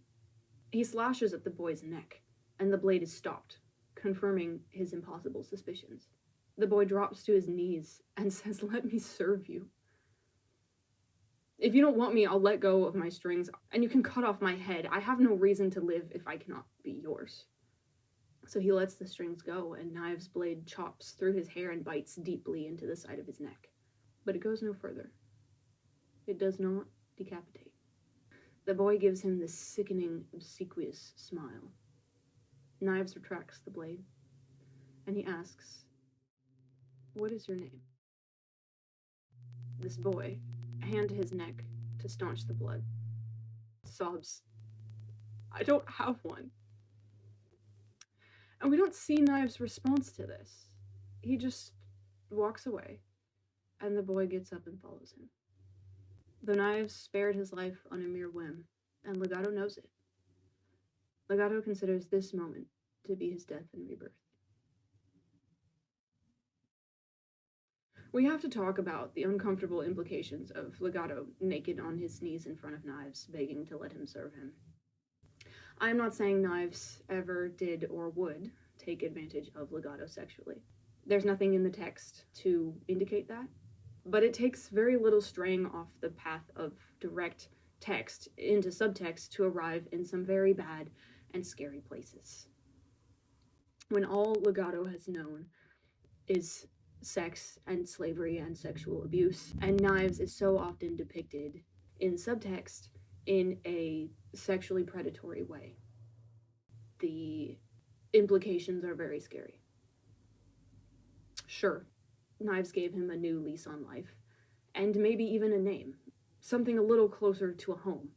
He slashes at the boy's neck, and the blade is stopped, confirming his impossible suspicions. The boy drops to his knees and says, "Let me serve you. If you don't want me, I'll let go of my strings, and you can cut off my head. I have no reason to live if I cannot be yours." So he lets the strings go, and Knives' blade chops through his hair and bites deeply into the side of his neck. But it goes no further. It does not decapitate. The boy gives him this sickening, obsequious smile. Knives retracts the blade, and he asks, "What is your name?" This boy, hand to his neck to staunch the blood, sobs, "I don't have one." And we don't see Knives' response to this. He just walks away, and the boy gets up and follows him. Though Knives spared his life on a mere whim, and Legato knows it, Legato considers this moment to be his death and rebirth. We have to talk about the uncomfortable implications of Legato naked on his knees in front of Knives, begging to let him serve him. I am not saying Knives ever did or would take advantage of Legato sexually. There's nothing in the text to indicate that, but it takes very little straying off the path of direct text into subtext to arrive in some very bad and scary places. When all Legato has known is sex and slavery and sexual abuse, and Knives is so often depicted in subtext in a sexually predatory way, the implications are very scary. Sure, Knives gave him a new lease on life, and maybe even a name, something a little closer to a home.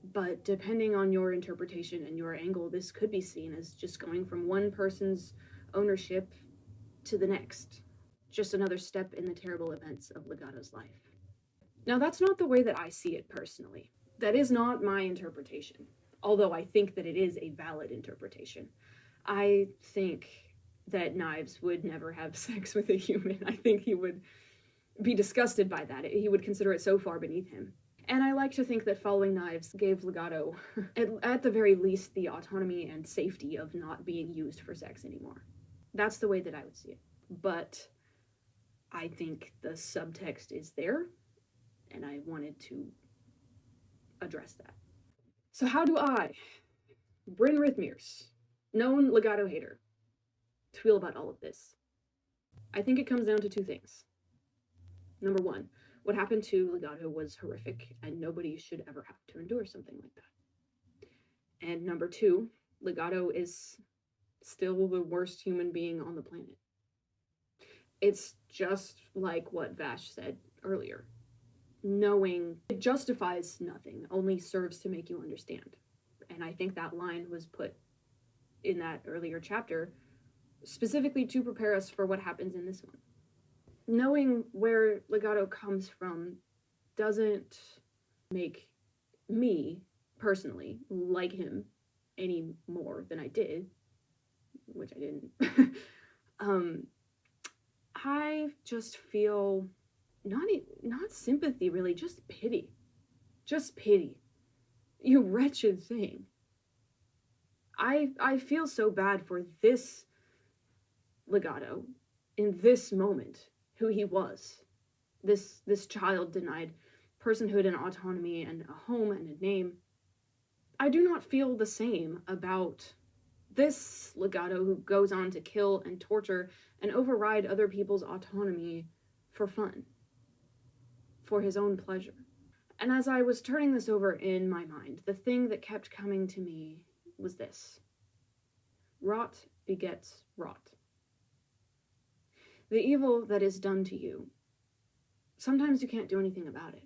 But depending on your interpretation and your angle, this could be seen as just going from one person's ownership to the next. Just another step in the terrible events of Legato's life. Now, that's not the way that I see it personally. That is not my interpretation, although I think that it is a valid interpretation. I think that Knives would never have sex with a human. I think he would be disgusted by that. He would consider it so far beneath him. And I like to think that following Knives gave Legato, at the very least, the autonomy and safety of not being used for sex anymore. That's the way that I would see it. But I think the subtext is there, and I wanted to address that. So how do I, Bryn Rithmears, known Legato hater, feel about all of this? I think it comes down to two things. Number one, what happened to Legato was horrific, and nobody should ever have to endure something like that. And number two, Legato is still the worst human being on the planet. It's just like what Vash said earlier. Knowing it justifies nothing, only serves to make you understand. And I think that line was put in that earlier chapter specifically to prepare us for what happens in this one. Knowing where Legato comes from doesn't make me, personally, like him any more than I did, which I didn't. I just feel not sympathy, really, just pity. Just pity. You wretched thing. I feel so bad for this Legato in this moment, who he was. This child denied personhood and autonomy and a home and a name. I do not feel the same about this Legato who goes on to kill and torture and override other people's autonomy for fun, for his own pleasure. And as I was turning this over in my mind, the thing that kept coming to me was this: rot begets rot. The evil that is done to you, sometimes you can't do anything about it.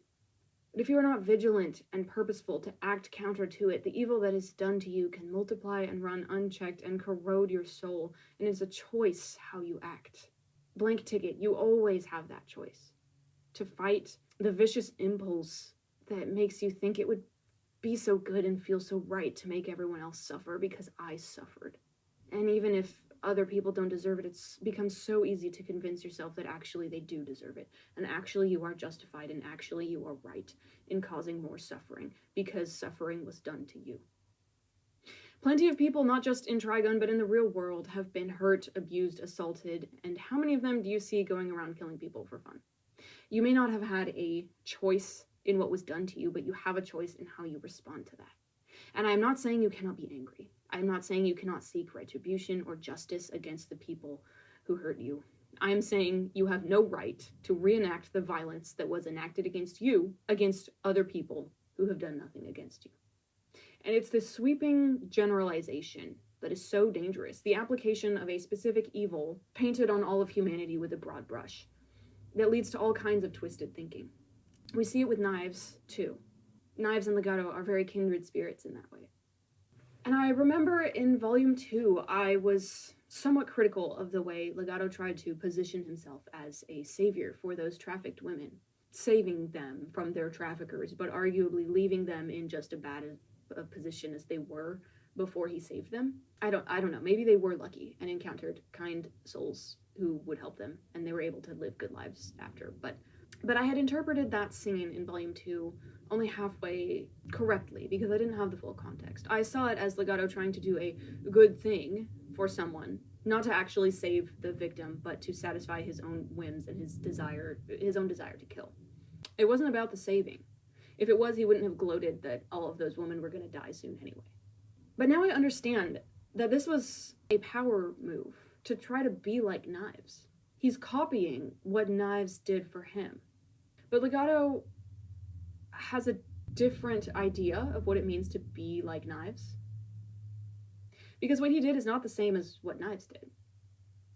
But if you are not vigilant and purposeful to act counter to it, the evil that is done to you can multiply and run unchecked and corrode your soul, and it's a choice how you act. Blank ticket, you always have that choice. To fight the vicious impulse that makes you think it would be so good and feel so right to make everyone else suffer because I suffered. And even if other people don't deserve it, it's become so easy to convince yourself that actually they do deserve it, and actually you are justified, and actually you are right in causing more suffering, because suffering was done to you. Plenty of people, not just in Trigun, but in the real world, have been hurt, abused, assaulted, and how many of them do you see going around killing people for fun? You may not have had a choice in what was done to you, but you have a choice in how you respond to that. And I'm not saying you cannot be angry. I'm not saying you cannot seek retribution or justice against the people who hurt you. I am saying you have no right to reenact the violence that was enacted against you against other people who have done nothing against you. And it's this sweeping generalization that is so dangerous, the application of a specific evil painted on all of humanity with a broad brush, that leads to all kinds of twisted thinking. We see it with knives, too. Knives and Legato are very kindred spirits in that way. And I remember in Volume 2, I was somewhat critical of the way Legato tried to position himself as a savior for those trafficked women, saving them from their traffickers, but arguably leaving them in just as bad a position as they were before he saved them. I don't know, maybe they were lucky and encountered kind souls who would help them, and they were able to live good lives after, but I had interpreted that scene in Volume 2 only halfway correctly, because I didn't have the full context. I saw it as Legato trying to do a good thing for someone, not to actually save the victim, but to satisfy his own whims and his own desire to kill. It wasn't about the saving. If it was, he wouldn't have gloated that all of those women were going to die soon anyway. But now I understand that this was a power move to try to be like Knives. He's copying what Knives did for him. But Legato has a different idea of what it means to be like Knives. Because what he did is not the same as what Knives did.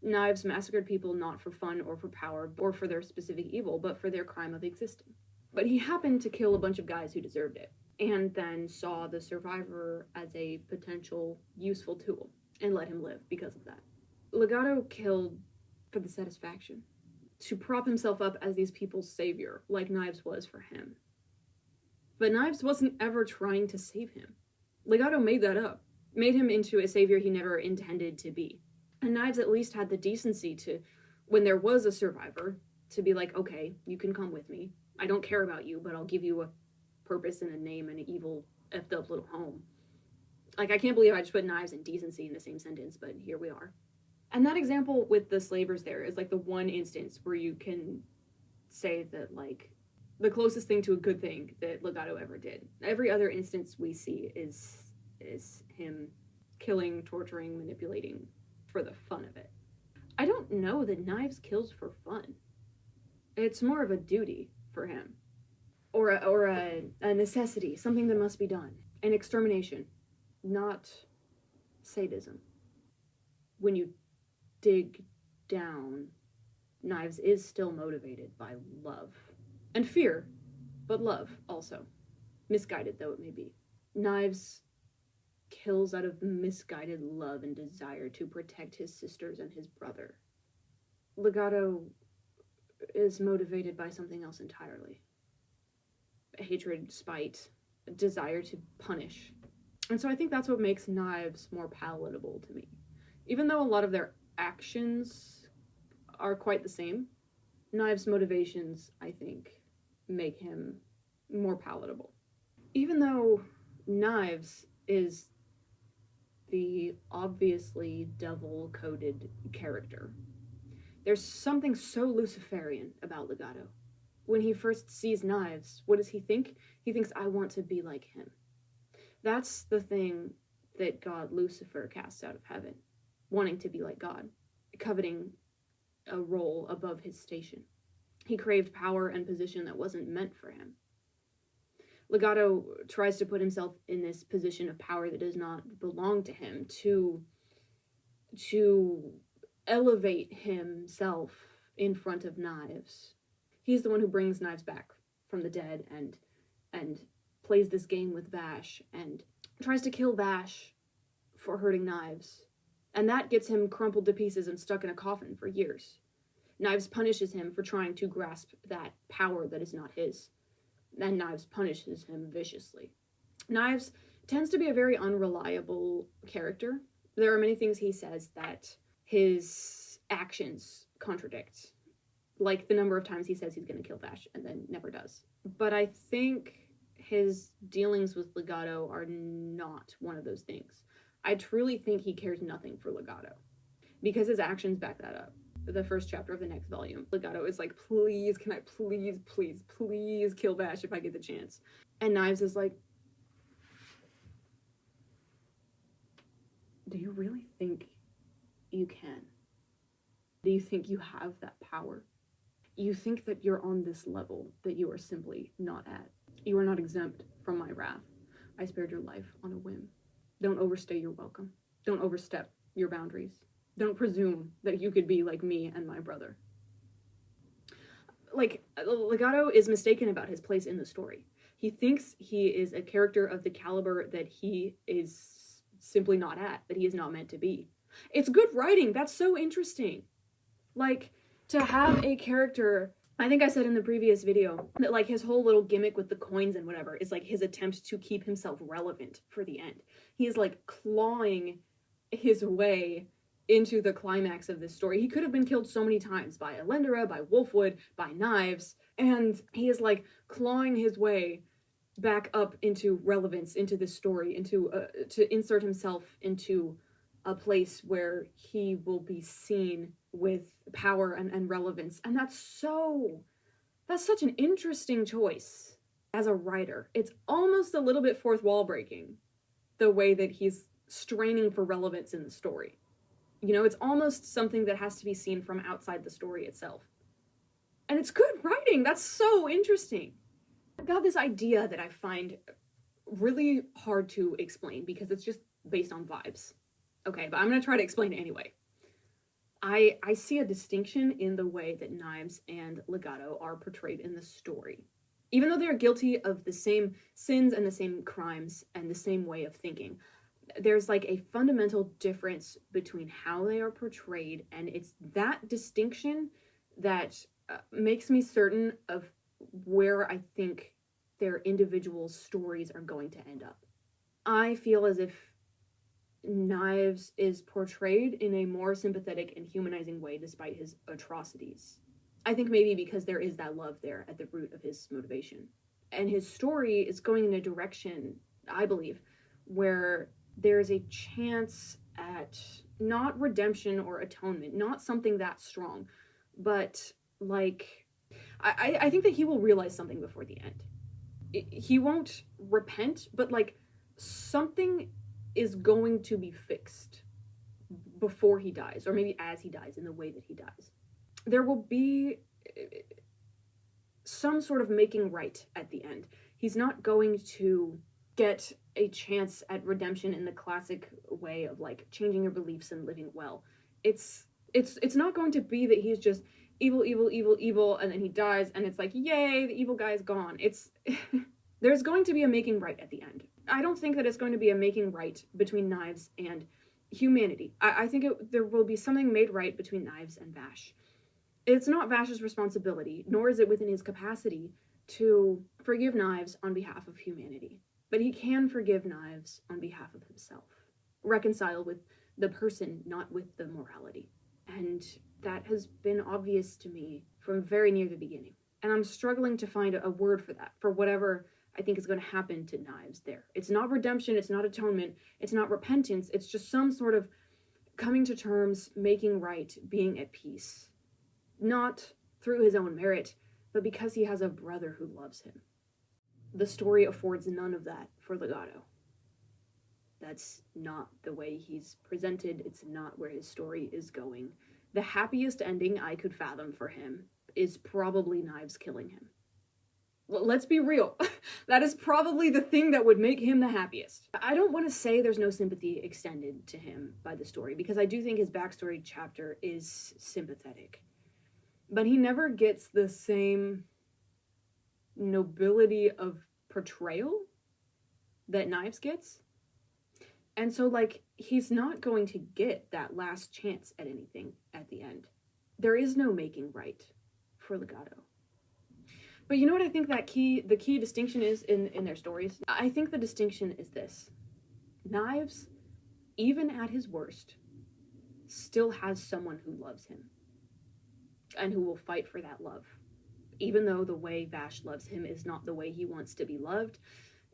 Knives massacred people not for fun or for power or for their specific evil, but for their crime of existing. But he happened to kill a bunch of guys who deserved it, and then saw the survivor as a potential useful tool, and let him live because of that. Legato killed for the satisfaction, to prop himself up as these people's savior, like Knives was for him. But Knives wasn't ever trying to save him. Legato made that up, made him into a savior he never intended to be. And Knives at least had the decency to, when there was a survivor, to be like, okay, you can come with me. I don't care about you, but I'll give you a purpose and a name and an evil, effed up little home. Like, I can't believe I just put Knives and decency in the same sentence, but here we are. And that example with the slavers there is like the one instance where you can say that, like, the closest thing to a good thing that Legato ever did. Every other instance we see is him killing, torturing, manipulating for the fun of it. I don't know that Knives kills for fun. It's more of a duty for him. Or a necessity, something that must be done. An extermination, not sadism. When you dig down, Knives is still motivated by love. And fear, but love also. Misguided though it may be. Knives kills out of misguided love and desire to protect his sisters and his brother. Legato is motivated by something else entirely. Hatred, spite, desire to punish. And so I think that's what makes Knives more palatable to me. Even though a lot of their actions are quite the same, Knives' motivations, I think, make him more palatable. Even though Knives is the obviously devil-coded character, there's something so Luciferian about Legato. When he first sees Knives, what does he think? He thinks, I want to be like him. That's the thing that God Lucifer casts out of heaven, wanting to be like God, coveting a role above his station. He craved power and position that wasn't meant for him. Legato tries to put himself in this position of power that does not belong to him, to elevate himself in front of Knives. He's the one who brings Knives back from the dead and plays this game with Vash and tries to kill Vash for hurting Knives. And that gets him crumpled to pieces and stuck in a coffin for years. Knives punishes him for trying to grasp that power that is not his. And Knives punishes him viciously. Knives tends to be a very unreliable character. There are many things he says that his actions contradict. Like the number of times he says he's going to kill Vash and then never does. But I think his dealings with Legato are not one of those things. I truly think he cares nothing for Legato, because his actions back that up. The first chapter of the next volume, Legato is like, please, can I please kill Vash if I get the chance? And Knives is like, do you really think you can? Do you think you have that power? You think that you're on this level that you are simply not at. You are not exempt from my wrath. I spared your life on a whim. Don't overstay your welcome. Don't overstep your boundaries. Don't presume that you could be like me and my brother. Like, Legato is mistaken about his place in the story. He thinks he is a character of the caliber that he is simply not at, that he is not meant to be. It's good writing. That's so interesting. Like, to have a character, I think I said in the previous video that like his whole little gimmick with the coins and whatever is like his attempt to keep himself relevant for the end. He is like clawing his way into the climax of this story. He could have been killed so many times by Elendera, by Wolfwood, by Knives, and he is like clawing his way back up into relevance, into this story, into to insert himself into a place where he will be seen with power and relevance. And that's such an interesting choice as a writer. It's almost a little bit fourth wall breaking, the way that he's straining for relevance in the story. You know, it's almost something that has to be seen from outside the story itself. And it's good writing. That's so interesting. I've got this idea that I find really hard to explain because it's just based on vibes. Okay, but I'm going to try to explain it anyway. I see a distinction in the way that Knives and Legato are portrayed in the story. Even though they're guilty of the same sins and the same crimes and the same way of thinking, there's like a fundamental difference between how they are portrayed, and it's that distinction that makes me certain of where I think their individual stories are going to end up. I feel as if Knives is portrayed in a more sympathetic and humanizing way despite his atrocities. I think maybe because there is that love there at the root of his motivation. And his story is going in a direction, I believe, where there's a chance at not redemption or atonement, not something that strong, but like, I think that he will realize something before the end. He won't repent, but like something is going to be fixed before he dies, or maybe as he dies, in the way that he dies. There will be some sort of making right at the end. He's not going to get a chance at redemption in the classic way of like changing your beliefs and living well. It's not going to be that he's just evil, and then he dies and it's like, yay, the evil guy is gone. There's going to be a making right at the end. I don't think that it's going to be a making right between Knives and humanity. I think there will be something made right between Knives and Vash. It's not Vash's responsibility, nor is it within his capacity to forgive Knives on behalf of humanity. But he can forgive Knives on behalf of himself. Reconcile with the person, not with the morality. And that has been obvious to me from very near the beginning. And I'm struggling to find a word for that, for whatever I think is going to happen to Knives there. It's not redemption, it's not atonement, it's not repentance, it's just some sort of coming to terms, making right, being at peace. Not through his own merit, but because he has a brother who loves him. The story affords none of that for Legato. That's not the way he's presented, it's not where his story is going. The happiest ending I could fathom for him is probably Knives killing him. Let's be real. That is probably the thing that would make him the happiest. I don't want to say there's no sympathy extended to him by the story, because I do think his backstory chapter is sympathetic. But he never gets the same nobility of portrayal that Knives gets. And so, like, he's not going to get that last chance at anything at the end. There is no making right for Legato. But you know what I think that the key distinction is in their stories? I think the distinction is this. Knives, even at his worst, still has someone who loves him and who will fight for that love. Even though the way Vash loves him is not the way he wants to be loved,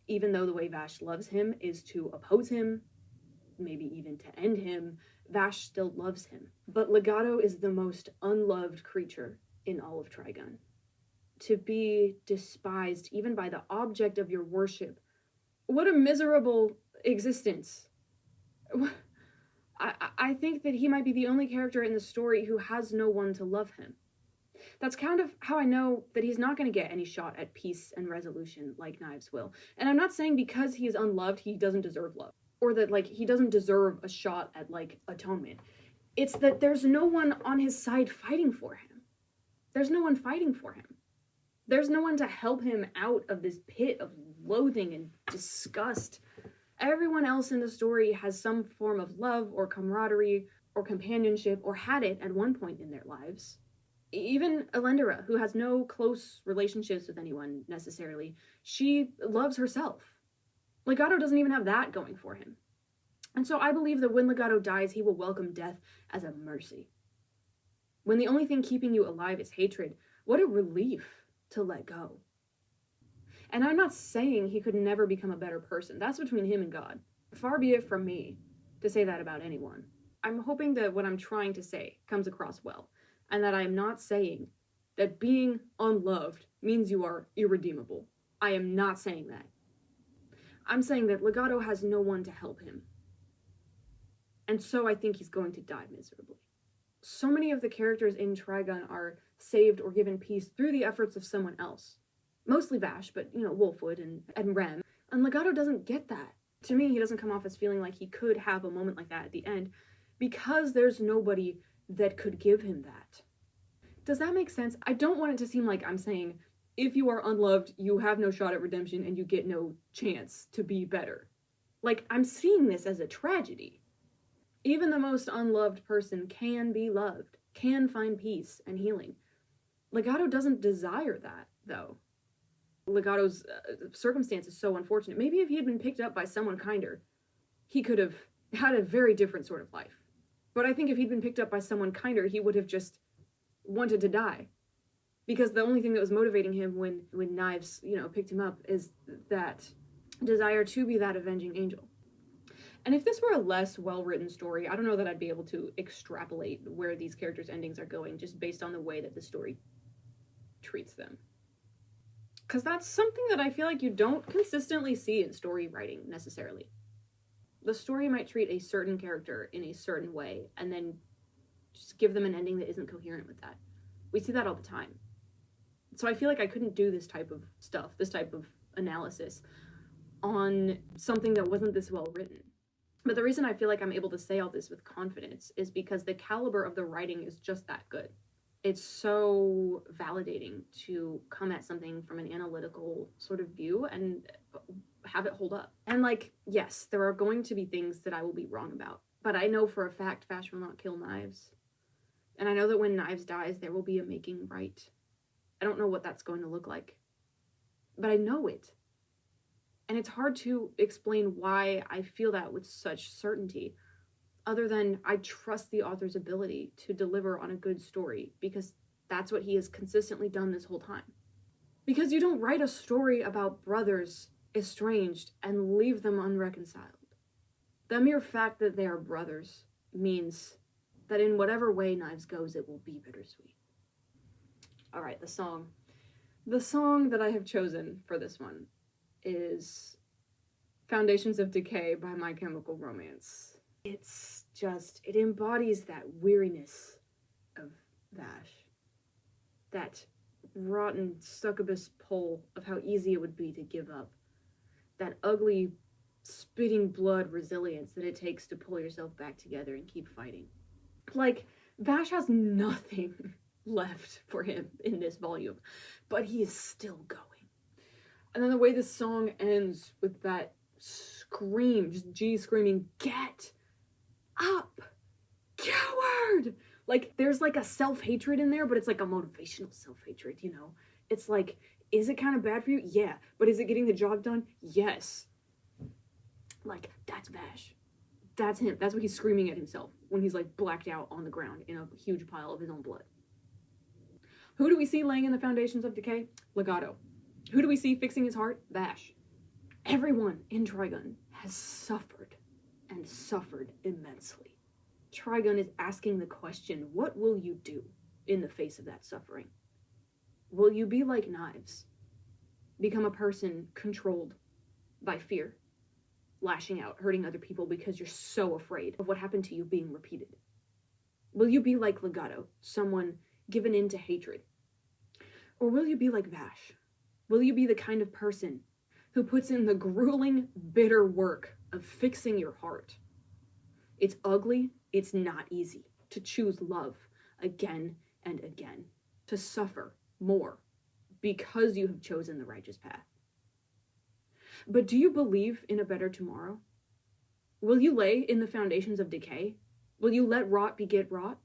even though the way Vash loves him is to oppose him, maybe even to end him, Vash still loves him. But Legato is the most unloved creature in all of Trigun. To be despised even by the object of your worship. What a miserable existence. I think that he might be the only character in the story who has no one to love him. That's kind of how I know that he's not going to get any shot at peace and resolution like Knives will. And I'm not saying because he is unloved, he doesn't deserve love. Or that, like, he doesn't deserve a shot at, like, atonement. It's that there's no one on his side fighting for him. There's no one fighting for him. There's no one to help him out of this pit of loathing and disgust. Everyone else in the story has some form of love or camaraderie or companionship, or had it at one point in their lives. Even Elendera, who has no close relationships with anyone necessarily, she loves herself. Legato doesn't even have that going for him. And so I believe that when Legato dies, he will welcome death as a mercy. When the only thing keeping you alive is hatred, what a relief to let go. And I'm not saying he could never become a better person. That's between him and God. Far be it from me to say that about anyone. I'm hoping that what I'm trying to say comes across well, and that I'm not saying that being unloved means you are irredeemable. I am not saying that. I'm saying that Legato has no one to help him. And so I think he's going to die miserably. So many of the characters in Trigun are saved or given peace through the efforts of someone else. Mostly Vash, but, Wolfwood and Rem. And Legato doesn't get that. To me, he doesn't come off as feeling like he could have a moment like that at the end, because there's nobody that could give him that. Does that make sense? I don't want it to seem like I'm saying, if you are unloved, you have no shot at redemption and you get no chance to be better. Like, I'm seeing this as a tragedy. Even the most unloved person can be loved, can find peace and healing. Legato doesn't desire that, though. Legato's circumstance is so unfortunate. Maybe if he had been picked up by someone kinder, he could have had a very different sort of life. But I think if he'd been picked up by someone kinder, he would have just wanted to die. Because the only thing that was motivating him when Knives, picked him up is that desire to be that avenging angel. And if this were a less well-written story, I don't know that I'd be able to extrapolate where these characters' endings are going just based on the way that the story treats them. Because that's something that I feel like you don't consistently see in story writing, necessarily. The story might treat a certain character in a certain way, and then just give them an ending that isn't coherent with that. We see that all the time. So I feel like I couldn't do this type of stuff, this type of analysis, on something that wasn't this well written. But the reason I feel like I'm able to say all this with confidence is because the caliber of the writing is just that good. It's so validating to come at something from an analytical sort of view and have it hold up. And yes, there are going to be things that I will be wrong about, but I know for a fact Vash will not kill Knives. And I know that when Knives dies, there will be a making right. I don't know what that's going to look like, but I know it. And it's hard to explain why I feel that with such certainty, other than I trust the author's ability to deliver on a good story, because that's what he has consistently done this whole time. Because you don't write a story about brothers estranged and leave them unreconciled. The mere fact that they are brothers means that in whatever way Knives goes, it will be bittersweet. All right, the song. The song that I have chosen for this one is Foundations of Decay by My Chemical Romance. It embodies that weariness of Vash. That rotten succubus pull of how easy it would be to give up. That ugly, spitting blood resilience that it takes to pull yourself back together and keep fighting. Vash has nothing left for him in this volume, but he is still going. And then the way this song ends with that scream, just G screaming, "Get up, coward!" There's a self-hatred in there, but it's a motivational self-hatred, It's is it kind of bad for you? Yeah. But is it getting the job done? Yes. That's Vash. That's him. That's what he's screaming at himself when he's like blacked out on the ground in a huge pile of his own blood. Who do we see laying in the foundations of decay? Legato. Who do we see fixing his heart? Vash. Everyone in Trigun has suffered, and suffered immensely. Trigun is asking the question, what will you do in the face of that suffering? Will you be like Knives? Become a person controlled by fear, lashing out, hurting other people because you're so afraid of what happened to you being repeated? Will you be like Legato, someone given in to hatred? Or will you be like Vash? Will you be the kind of person who puts in the grueling, bitter work of fixing your heart? It's ugly, it's not easy to choose love again and again, to suffer more because you have chosen the righteous path. But do you believe in a better tomorrow? Will you lay in the foundations of decay? Will you let rot beget rot?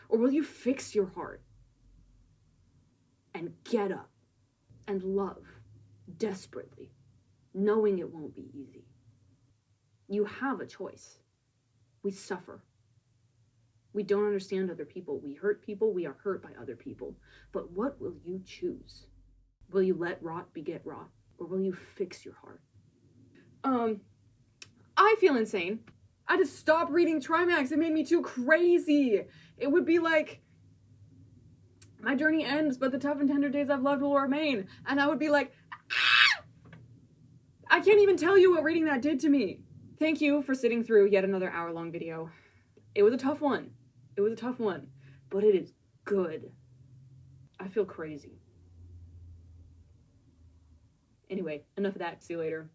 Or will you fix your heart and get up and love desperately, knowing it won't be easy? You have a choice. We suffer. We don't understand other people. We hurt people. We are hurt by other people. But what will you choose? Will you let rot beget rot? Or will you fix your heart? I feel insane. I just stopped reading Trimax. It made me too crazy. It would be like, my journey ends, but the tough and tender days I've loved will remain. And I would be like, ah! I can't even tell you what reading that did to me. Thank you for sitting through yet another hour-long video. It was a tough one. It was a tough one, but it is good. I feel crazy. Anyway, enough of that. See you later.